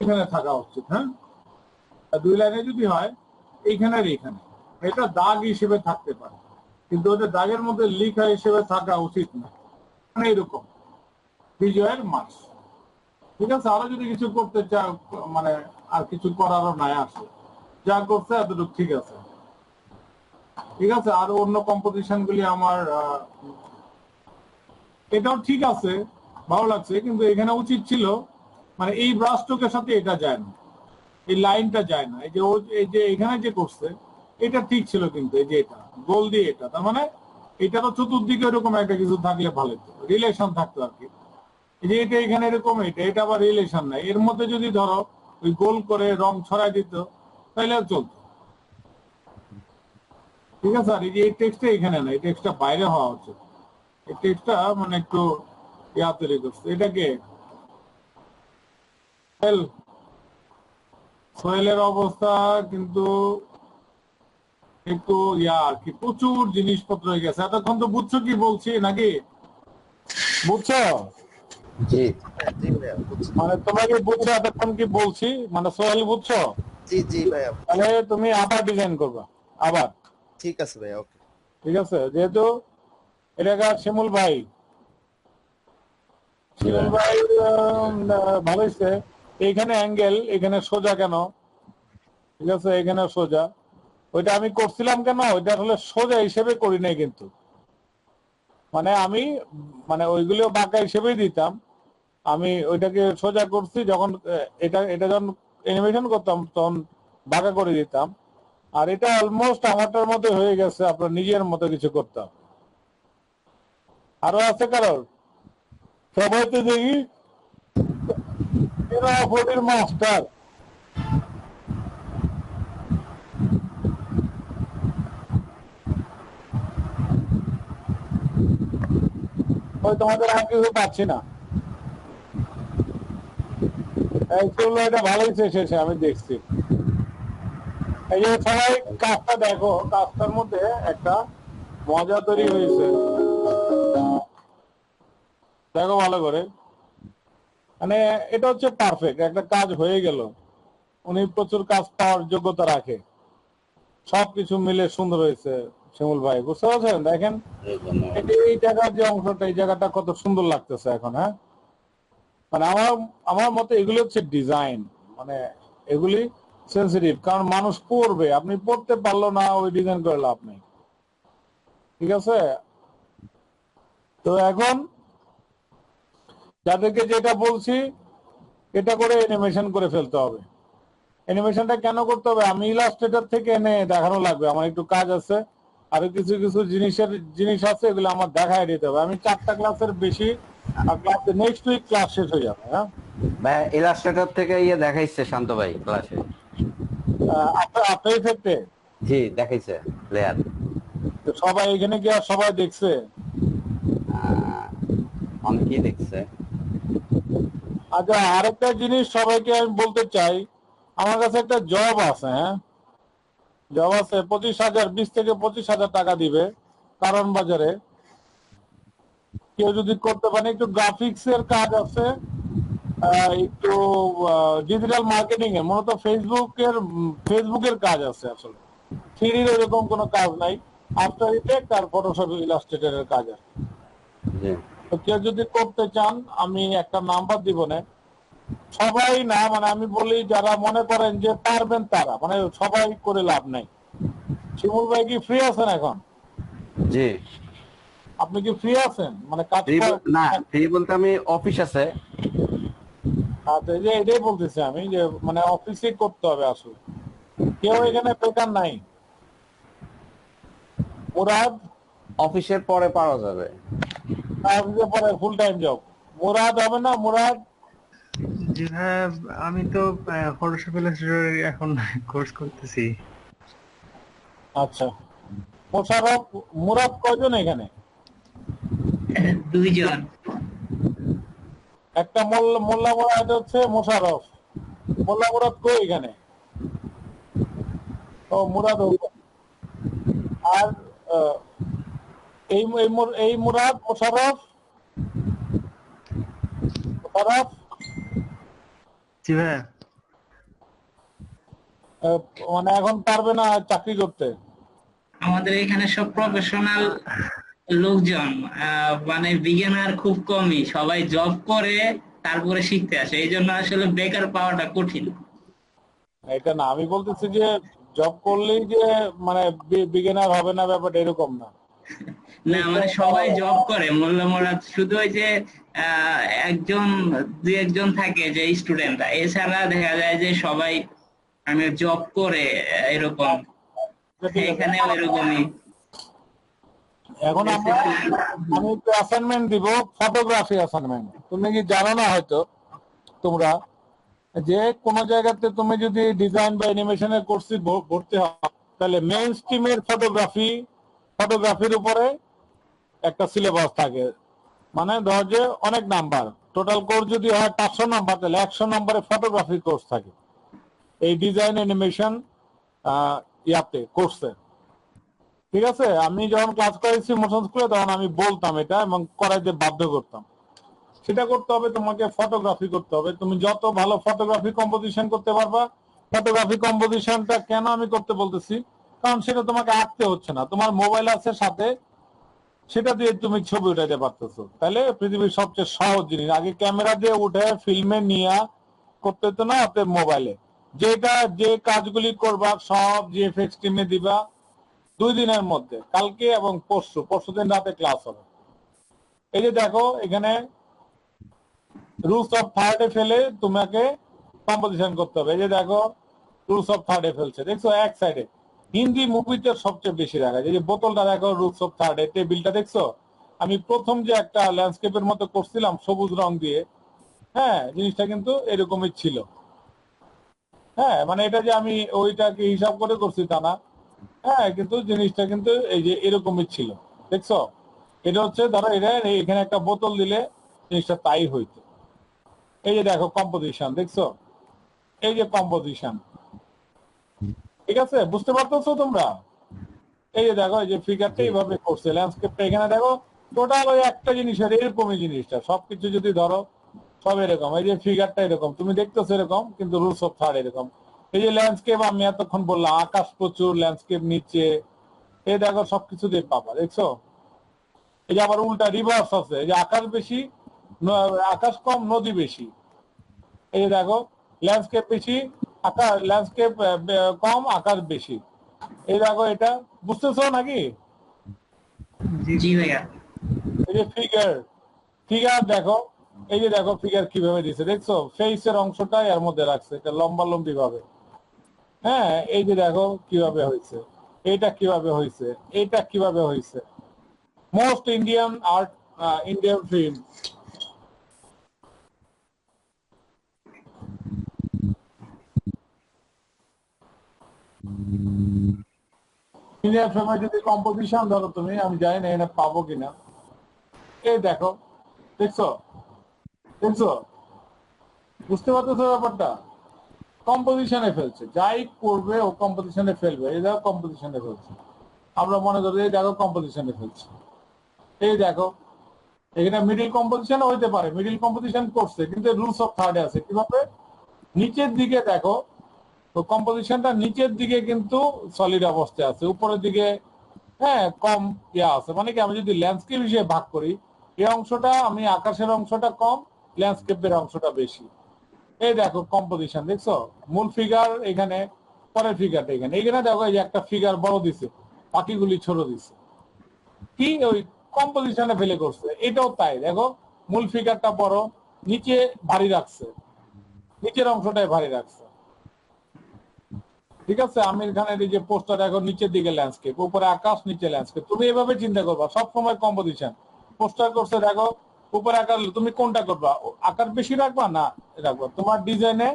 এখানে থাকা উচিত। হ্যাঁ, আর 2 লাইনে যদি হয় এইখানে আর এইখানে, এটা দাগ হিসেবে থাকতে পারে, কিন্তু ওটা দাগের মধ্যে লেখা হিসেবে থাকা উচিত না। মানে এরকম বিজয়ের মাস। ঠিক আছে, আরো যদি কিছু করতে চাও, মানে আর কিছু করারও নাই আসে, যা করছে এতটুকু ঠিক আছে। ঠিক আছে, আর অন্য কম্পোজিশন গুলি আমার এটাও ঠিক আছে, ভালো লাগছে, কিন্তু এখানে উচিত ছিল মানে এই ব্রাশ স্ট্রোকের সাথে এটা যায় না, এই লাইনটা যায় না। এই যে এখানে যে করছে এটা ঠিক ছিল, কিন্তু এই যে এটা গোল দিয়ে এটা, তার মানে এটারও চতুর্দিকে এরকম একটা কিছু থাকলে ভালো হতো, রিলেশন থাকতো আর কি। এই যে এটা এখানে এরকম, এটা আবার রিলেশন নাই, এর মধ্যে যদি ধরো ওই গোল করে রং ছড়াই দিত তাহলে আর চলতো। ঠিক আছে, আর এই যে এই টেক্সটটা এখানে না, এই টেক্সটটা বাইরে হওয়া উচিত। এই টেক্সটটা মানে একটু ইয়া তৈরি করছে, এটাকে সোহেলের অবস্থা কিন্তু একটু ইয়া আর কি, প্রচুর জিনিসপত্র হয়ে গেছে। এতক্ষণ তো বুঝছো কি বলছি নাকি? বুঝছো? জি জি ভাইয়া বুঝছি। মানে তোমাকে বুঝছো এতক্ষণ কি বলছি, মানে সোহেল বুঝছো? জি জি ভাইয়া, তাহলে তুমি আবার ডিজাইন করবা আবার। ঠিক আছে ভাইয়া, ওকে। ঠিক আছে, যেহেতু এলাকার শিমুল ভাই ভালো হয়েছে। এইখানে অ্যাঙ্গেল, এখানে সোজা কেন? ঠিক আছে, এখানে সোজা। ওইটা আমি করছিলাম কেন, ওইটা আসলে সোজা হিসেবে করি নাই, কিন্তু মানে আমি মানে ওইগুলো বাঁকা হিসেবেই দিতাম। আমি ওইটাকে সোজা করছি যখন এটা এটা যখন অ্যানিমেশন করতাম তখন বাঁকা করে দিতাম। আর এটা অলমোস্ট আমারটার মতো হয়ে গেছে, আপনার নিজের মতো কিছু করতাম। আরো আছে কারোর? সবাই তো দেখি মাস্টার। ওই তোমাদের আর কিছু পাচ্ছি না। এটা ভালোই শেষে আমি দেখছি। এই যে সবাই কাজটা দেখো, কাজটার মধ্যে একটা মজা তৈরি হয়েছে, দেখো ভালো করে। মানে এটা হচ্ছে পারফেক্ট একটা কাজ হয়ে গেল। উনি প্রচুর কাজ পাওয়ার যোগ্যতা রাখে, সবকিছু মিলে সুন্দর হয়েছে। শিমুল ভাই বুঝতে পারছেন? দেখেন এই জায়গার যে অংশটা, এই জায়গাটা কত সুন্দর লাগতেছে এখন। হ্যাঁ, মানে আমার আমার মতে এগুলি হচ্ছে ডিজাইন, মানে এগুলি সেন্সিটিভ, কারণ মানুষ পড়বে, আপনি পড়তে পারলো না ওই ডিজাইন করে লাভ নেই। ঠিক আছে, তো এখন যাদেরকে যেটা বলছি এটা করে অ্যানিমেশন করে ফেলতে হবে। অ্যানিমেশনটা কেন করতে হবে? আমি ইলাস্ট্রেটর থেকে এনে দেখানো লাগবে, আমার একটু কাজ আছে, আরো কিছু কিছু জিনিস আছে, এগুলো আমার দেখায় দিতে হবে। আমি 4টা ক্লাসের বেশি, ক্লাসে নেক্সট উইক ক্লাস শেষ হয়ে যাবে। হ্যাঁ, ভাই ইলাস্ট্রেটর থেকে ইয়ে দেখাইছে শান্ত ভাই ক্লাসে। আপনার ইফেক্টে জি দেখাইছে লেয়ার। সবাই এখানে কি আর সবাই দেখছে? অনেকেই দেখছে। আচ্ছা, আরেকটা জিনিস সবাইকে আমি বলতে চাই, আমার কাছে একটা জব আছে। হ্যাঁ, জব আছে 25,000, 20 থেকে 25,000 টাকা দিবে কারণ বাজারে। কেউ যদি করতে পারে, একটু গ্রাফিক্স এর কাজ আছে, একটু ডিজিটাল মার্কেটিং এর, মূলত ফেসবুকের কাজ আছে। আসলে থ্রিডির এরকম কোনো কাজ নাই, আফটার ইফেক্ট আর ফটোশপ ইলাস্ট্রেটরের কাজ আছে। জি তো কেউ যদি করতে চান আমি একটা নাম্বার দিব না, সবাই না, মানে আমি বলি যারা মনে করেন যে পারবেন তারা, মানে সবাই করে লাভ নাই। শিমুল ভাই কি ফ্রি আছেন এখন? জি আপনি কি ফ্রি আছেন? মানে কাজ না ফ্রি বলতে আমি অফিস আছে। আচ্ছা, এই যে এটাই বলতেছি আমি যে মানে অফিসে করতে হবে আসলে, কেউ এখানে বেকার নাই। মুরাদ অফিসের পরে পাওয়া যাবে। অফিসে পরে ফুল টাইম জব। মুরাদ হবে না? মুরাদ জি ভাইয়া, আমি তো ফটোশপ ইলাস্ট্রেটর এখন কোর্স করতেছি। আচ্ছা, মোশারফ, মুরাদ কয়জন এখানে? দুইজন। একটা মোল্লা মুরাদ হচ্ছে মোশারফ, মোল্লা মুরাদ কই এখানে? ও মুরাদ হোসেন। আর আহ, এই মুরাদ মোশারফ মোশারফ জি ভাইয়া। আহ, মানে এখন পারবে না চাকরি করতে। আমাদের এখানে সব প্রফেশনাল লোকজন, মানে বিগিনার খুব কমই, সবাই জব করে তারপরে শিখতে আসে, এই জন্য আসলে বেকার পাওয়াটা কঠিন। এটা না, আমি বলতেছি যে জব করলেই যে মানে বিগিনার হবে না, ব্যাপারটা এরকম না। না মানে সবাই জব করে, মোল্লা মোরাদ শুধু ওই যে একজন দুই একজন থাকে যে স্টুডেন্টরা, এছাড়া দেখা যায় যে সবাই আমি জব করে এরকম। ঠিক আছে। এখানে এরকমই। এখন আমি একটু অ্যাসাইনমেন্ট দিব, ফটোগ্রাফি অ্যাসাইনমেন্ট। তুমি কি জানো না হয়তো তোমরা যে কোনো জায়গাতে তুমি যদি ডিজাইন বা অ্যানিমেশনের কোর্সে ভর্তি হও, তাহলে মেইন স্ট্রিমের ফটোগ্রাফির উপরে একটা সিলেবাস থাকে। মানে ধর যে অনেক নাম্বার, টোটাল কোর্স যদি হয় 500 নাম্বার, তাহলে 100 নম্বরে ফটোগ্রাফি কোর্স থাকে এই ডিজাইন অ্যানিমেশন ইয়াতে কোর্সে। ঠিক আছে, আমি যখন ক্লাস করেছি মোশন স্কুলে তখন আমি বলতাম এটা এবং করাইতে বাধ্য করতাম। সেটা করতে হবে, তোমাকে ফটোগ্রাফি করতে হবে। তুমি যত ভালো ফটোগ্রাফি কম্পোজিশন করতে পারবা। ফটোগ্রাফি কম্পোজিশনটা কেন আমি করতে বলতেছি, কারণ সেটা তোমাকে আঁকতে হচ্ছে না, তোমার মোবাইল আছে সাথে, সেটা দিয়ে তুমি ছবি উঠাইতে পারতেছো। তাহলে পৃথিবীর সবচেয়ে সহজ জিনিস, আগে ক্যামেরা দিয়ে উঠে ফিল্মে নিয়ে করতে হতো না, অতএব মোবাইলে যে কাজগুলি করবা সব জিএফএক্স টিমে দিবা 2 দিনের মধ্যে, কালকে এবং পরশু দিন রাতে ক্লাস হবে। এই যে দেখো এখানে রুলস অফ থার্ডে ফেলে তোমাকে কম্পোজিশন করতে হবে। এই যে দেখো রুলস অফ থার্ডে ফেলছে, দেখছো এক সাইডে। হিন্দি মুভিতে সবচেয়ে বেশি দেখা যায়। এই যে বোতলটা দেখো রুলস অফ থার্ডে, টেবিলটা দেখছো। আমি প্রথম যে একটা ল্যান্ডস্কেপের মতো করছিলাম সবুজ রং দিয়ে, হ্যাঁ জিনিসটা কিন্তু এরকমই ছিল। হ্যাঁ মানে এটা যে আমি ওইটাকে হিসাব করে করছি তা না, হ্যাঁ কিন্তু জিনিসটা কিন্তু এই যে এরকমই ছিল, দেখছো। এটা হচ্ছে ধরো এটা এখানে একটা বোতল দিলে জিনিসটা তাই হইতো। এই যে দেখো কম্পোজিশন, দেখছো, এই যে কম্পোজিশন। ঠিক আছে, বুঝতে পারতেছো তোমরা? এই যে দেখো এই যে ফিগারটা এইভাবে করছে, ল্যান্ডস্কেপটা এখানে দেখো টোটাল ওই একটা জিনিসের এরকমই জিনিসটা, সবকিছু যদি ধরো সব এরকম। এই যে ফিগারটা এরকম তুমি দেখতেছো এরকম, কিন্তু রুলস অফ থার্ড এরকম। এই যে ল্যান্ডস্কেপ আমি এতক্ষণ বললাম, আকাশ প্রচুর, ল্যান্ডস্কেপ নিচে, এই দেখো সবকিছু দিয়ে পাবা, দেখছো। এই যে আবার উল্টা রিভার্স আছে, এই যে আকাশ বেশি, আকাশ কম, নদী বেশি। এই যে দেখো ল্যান্ডস্কেপ বেশি, আকাশ ল্যান্ডস্কেপ কম, আকাশ বেশি। এই দেখো এটা বুঝতেছো নাকি? জি ভাইয়া। এই যে ফিগার দেখো, এই যে দেখো ফিগার কিভাবে দিছে, দেখছো ফেসের অংশটা এর মধ্যে রাখছে, এটা লম্বা লম্বি ভাবে। হ্যাঁ এই যে দেখো কিভাবে হয়েছে, এটা কিভাবে হয়েছে, এটা কিভাবে হয়েছে। Most Indian art, Indian film. Indian ফিল্মে যদি কম্পোজিশন ধরো তুমি, আমি জানি না এটা পাবো কিনা। এই দেখো, দেখছো দেখছো, বুঝতে পারতেছো ব্যাপারটা? কম্পোজিশনে ফেলছে, যাই করবে ও কম্পোজিশনে ফেলবে। এই দেখো কম্পোজিশনে ফেলছে, আমরা মনে করি এই দেখো কম্পোজিশনে ফেলছে। এই দেখো এখানে মিডিল কম্পোজিশন হইতে পারে, মিডিল কম্পোজিশন করছে, কিন্তু রুলস অফ থার্ডে আছে। কিভাবে? নিচের দিকে দেখো, তো কম্পোজিশনটা নিচের দিকে কিন্তু সলিড অবস্থায় আছে, উপরের দিকে হ্যাঁ কম ইয়া আছে। মানে কি আমি যদি ল্যান্ডস্কেপ হিসেবে ভাগ করি, এই অংশটা আমি আকাশের অংশটা কম, ল্যান্ডস্কেপের অংশটা বেশি। এই দেখো কম্পোজিশন, দেখছো মূল ফিগার এখানে, পরের ফিগারটা এখানে। এখানে দেখো এই যে একটা ফিগার বড় দিছে, বাকিগুলি ছোট দিছে, কি ওই কম্পোজিশনে ফেলে করছে। এটাও তাই, দেখো মূল ফিগারটা বড়, নিচে ভারী রাখছে, নিচের অংশটাই ভারী রাখছে। ঠিক আছে, আমির খানের এই যে পোস্টার এখন নিচের দিকে ল্যান্ডস্কেপ, উপরে আকাশ নিচে ল্যান্ডস্কেপ, তুমি এভাবে চিন্তা করবা সবসময় কম্পোজিশন। পোস্টার করছে দেখো উপরে আকার, তুমি কোনটা করবা, আকার বেশি রাখবা না রাখবা তোমার ডিজাইনে,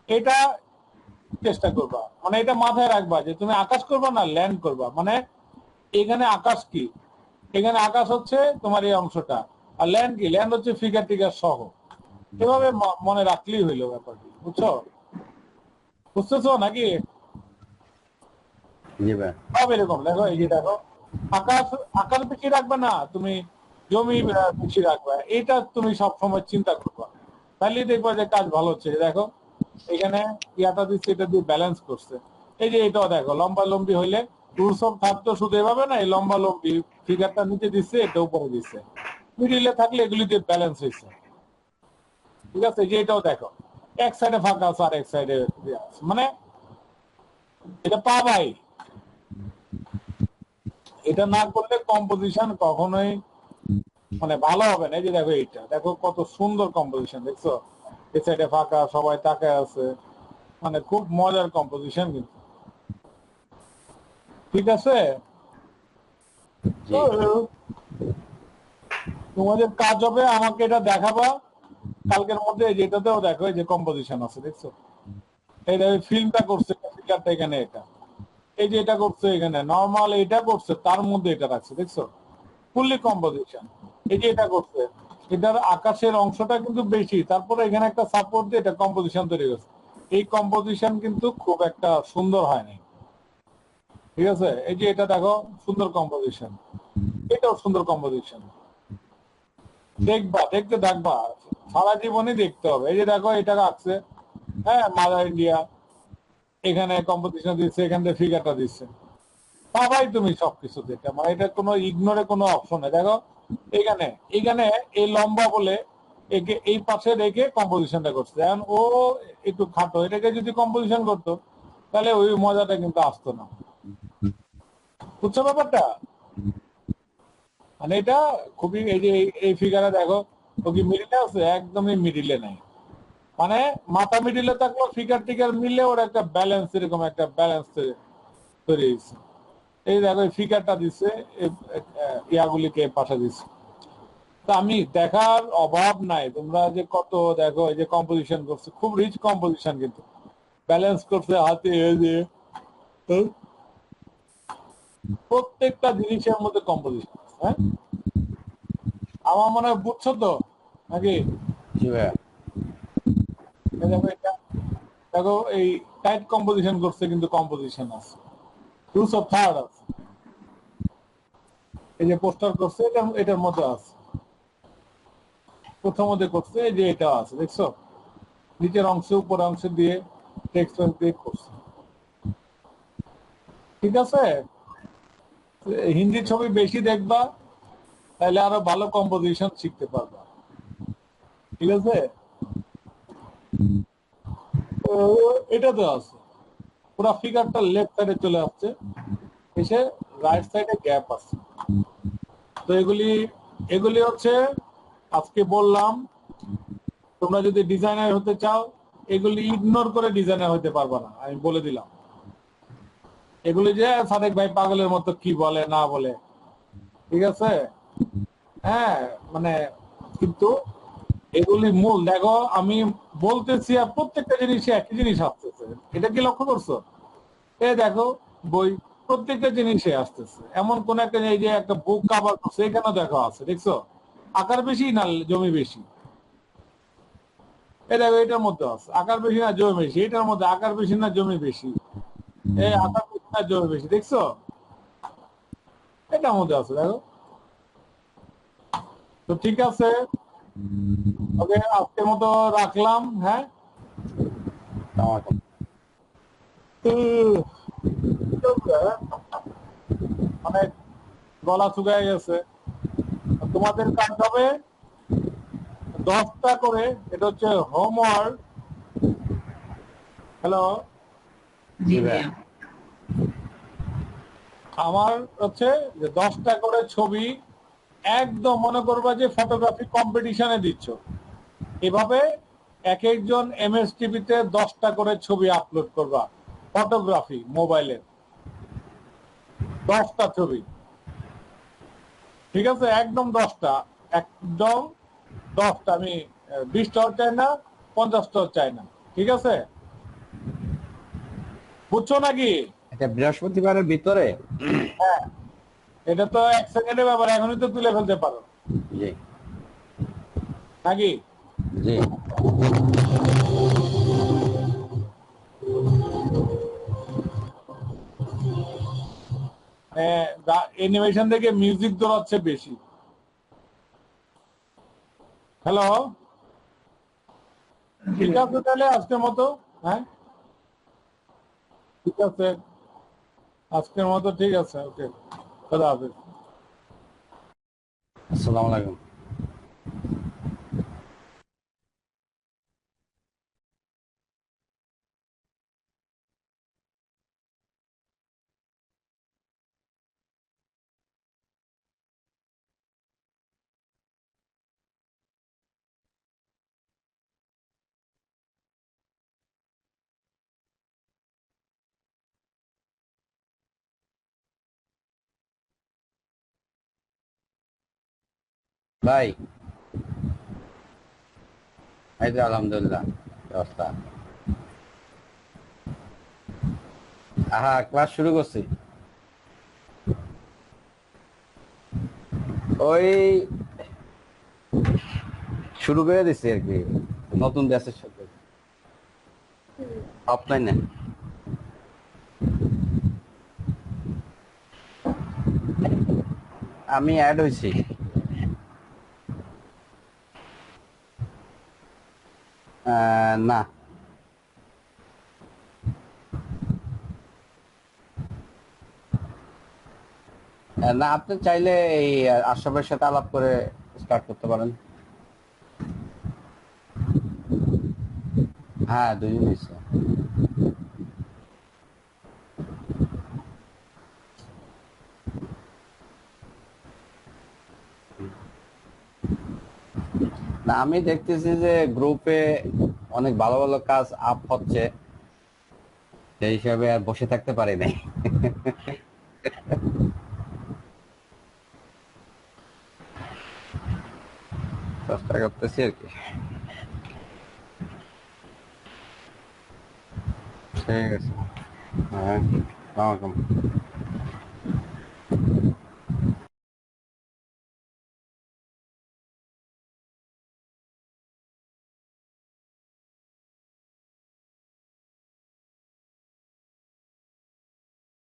এটা চেষ্টা করবা, মানে এটা মাথায় রাখবা যে তুমি আকাশ করবা না ল্যান্ড করবা। মানে এখানে আকাশ কি, এখানে আকাশ হচ্ছে তোমার এই অংশটা, আর ল্যান্ড কি, ল্যান্ড হচ্ছে ফিগার টিগার সহ। এভাবে মনে রাখলেই হইলো ব্যাপারটি, বুঝছো? বুঝতেছো নাকি? জি ভাই। সব এরকম দেখো, এই যে দেখো আকাশ, আকাশ বেশি রাখবে না তুমি, জমি বেশি রাখবে, এটা তুমি সবসময় চিন্তা করবা, তাহলে দেখবা যে কাজ ভালো হচ্ছে। দেখো এখানে ইয়াটা দিচ্ছে, এটা দিয়ে ব্যালেন্স করছে। এই যে এটাও দেখো লম্বা লম্বি হইলে রুলস অফ থার্ড তো শুধু এভাবে না, এই লম্বা লম্বি ফিগারটা নিচে দিচ্ছে, এটা উপরে দিচ্ছে, মিডিলে থাকলে এগুলি দিয়ে ব্যালেন্স হয়েছে। ঠিক আছে, যে এটাও দেখো এক সাইডে ফাঁকা আছে আর এক সাইডে আছে, মানে এটা পাবাই। এটা না করলে কম্পোজিশন কখনোই মানে ভালো হবে না। এই যে দেখো এইটা দেখো কত সুন্দর কম্পোজিশন, দেখছো এই সাইডে ফাঁকা, সবাই তাকায় আছে, মানে খুব মজার কম্পোজিশন কিন্তু। ঠিক আছে, তো তোমাদের কাজ হবে আমাকে এটা দেখাবা কালকের মধ্যে। যেটাতেও দেখো এই যে কম্পোজিশন আছে, দেখছো এই দেখো ফিল্মটা করছে, ফিগারটা এখানে, এটা এই যে এটা করছে এখানে নর্মাল, এটা করছে তার মধ্যে এটা রাখছে, দেখছো ফুললি কম্পোজিশন। এই যে এটা করছে, এটার আকাশের অংশটা কিন্তু বেশি, তারপরে এখানে একটা সাপোর্ট দিয়ে এটা কম্পোজিশন তৈরি করছে। এই কম্পোজিশন কিন্তু খুব একটা সুন্দর হয় নাই। ঠিক আছে, এই যে এটা দেখো সুন্দর কম্পোজিশন, এটাও সুন্দর কম্পোজিশন। দেখবা, দেখতে থাকবা, সারা জীবনই দেখতে হবে। এই যে দেখো এটা রাখছে, হ্যাঁ মাদার ইন্ডিয়া, এখানে কম্পোজিশন দিচ্ছে, এখান থেকে ফিগারটা দিচ্ছে, পাবাই তুমি সবকিছু দেখে, মানে এটা কোনো ইগনোরে কোনো অপশন নেই। দেখো এখানে, এখানে এই লম্বা বলে একে এই পাশে রেখে কম্পোজিশনটা করছে, এখন ও একটু খাটো, এটাকে যদি কম্পোজিশন করতো তাহলে ওই মজাটা কিন্তু আসতো না, বুঝছো ব্যাপারটা? মানে এটা খুবই, এই যে এই ফিগারে দেখো ও কি মিডিলে আছে, একদমই মিডিলে নাই, মানে মাথা মিডিলে থাকলো, ফিগার টিগার মিললে ওর একটা ব্যালেন্স, এরকম একটা ব্যালেন্স তৈরি হয়েছে। এই দেখো এই ফিগারটা দিচ্ছে, ইয়াগুলিকে পাশে দিচ্ছে। তো আমি দেখার অভাব নাই, তোমরা যে কত দেখো, এই যে কম্পোজিশন করছে, খুব রিচ কম্পোজিশন, কিন্তু ব্যালেন্স করছে হাতে, এই যে প্রত্যেকটা জিনিসের মধ্যে কম্পোজিশন। হ্যাঁ, আমার মনে হয় বুঝছো তো নাকি? জি ভাইয়া। দেখো এটা দেখো, এই টাইট কম্পোজিশন করছে কিন্তু কম্পোজিশন আছে, রুলস অফ থার্ড আছে। এই যে পোস্টার করছে, এটার মধ্যে আছে, প্রথমত করছে, এই যে এটা আছে, দেখছো নিচের অংশে উপর অংশে দিয়ে টেক্সট দিয়ে করছে। ঠিক আছে, হিন্দি ছবি বেশি দেখবা, তাহলে আরো ভালো কম্পোজিশন শিখতে পারবা। ঠিক আছে, তো এটাতে আছে পুরো ফিগারটা লেফট সাইডে চলে আসছে, এসে রাইট সাইডে গ্যাপ আছে। তো এগুলি এগুলি হচ্ছে আজকে বললাম, তোমরা যদি ডিজাইনার হতে চাও এগুলি ইগনোর করে ডিজাইনার হতে পারবা না, আমি বলে দিলাম। এগুলি যে সাদেক ভাই পাগলের মতো কি বলে না বলে, ঠিক আছে, হ্যাঁ মানে, কিন্তু এগুলি মূল দেখো, আমি বলতেছি আর প্রত্যেকটা জিনিসে একই জিনিস আসতেছে, এটা কি লক্ষ্য করছো? এই দেখো বই, প্রত্যেকটা জিনিসে আসতেছে, এমন কোন একটা, এই যে একটা বুক কাভার করছে, এখানে দেখো আছে, দেখছো আকার বেশি না জমি বেশি, এই দেখো এটার মধ্যে আছে আকার বেশি না জমি বেশি, এটার মধ্যে আকার বেশি না জমি বেশি, এই আকার বেশি না জমি বেশি, দেখছো এটার মধ্যে আছে, দেখো। তো ঠিক আছে, ওকে আজকের মতো রাখলাম, হ্যাঁ। অনেক গলা শুকায় গেছে, তোমাদের কাজ হবে 10টা করে, এটা হচ্ছে হোমওয়ার্ক। হ্যালো, জি ভাইয়া। আমার হচ্ছে যে 10টা করে ছবি একদম মনে করবা যে ফটোগ্রাফি কম্পিটিশনে দিচ্ছ, এভাবে এক একজন এমএসটিভিতে 10টা করে ছবি আপলোড করবা, ফটোগ্রাফি মোবাইলের 10টা ছবি, ঠিক আছে? একদম 10টা, একদম 10টা। আমি 20টাও চাই না, 50টাও চাই না, ঠিক আছে? বুঝছো নাকি? এটা বৃহস্পতিবারের ভিতরে? হ্যাঁ, এটা তো 1 সেকেন্ডের ব্যাপার, এখনই তো তুলে ফেলতে পারো জি নাকি? জি। অ্যানিমেশন থেকে মিউজিক দৌড়াচ্ছে বেশি। হ্যালো, ঠিক আছে তাহলে আজকের মতো। হ্যাঁ, ঠিক আছে, আজকের মতো ঠিক আছে। ওকে, খোদা হাফেজ। আসসালামু আলাইকুম। ভাই, এই যে আলহামদুলিল্লাহ ব্যবস্থা। ক্লাস শুরু করছি। ওই শুরু করে দিচ্ছি আর কি, নতুন ব্যাচের সাথে অফলাইনে। আমি অ্যাড হয়েছি। না, না, আপনি চাইলে এই আশরাফের সাথে আলাপ করে স্টার্ট করতে পারেন। হ্যাঁ, দুজন হয়েছে। না, আমি দেখতেছি যে গ্রুপে অনেক ভালো ভালো কাজ আপ হচ্ছে, সেই হিসাবে আর বসে থাকতে পারি নাই। চেষ্টা করতেছি আর কি। ঠিক আছে। হ্যাঁ, আসসালামু আলাইকুম।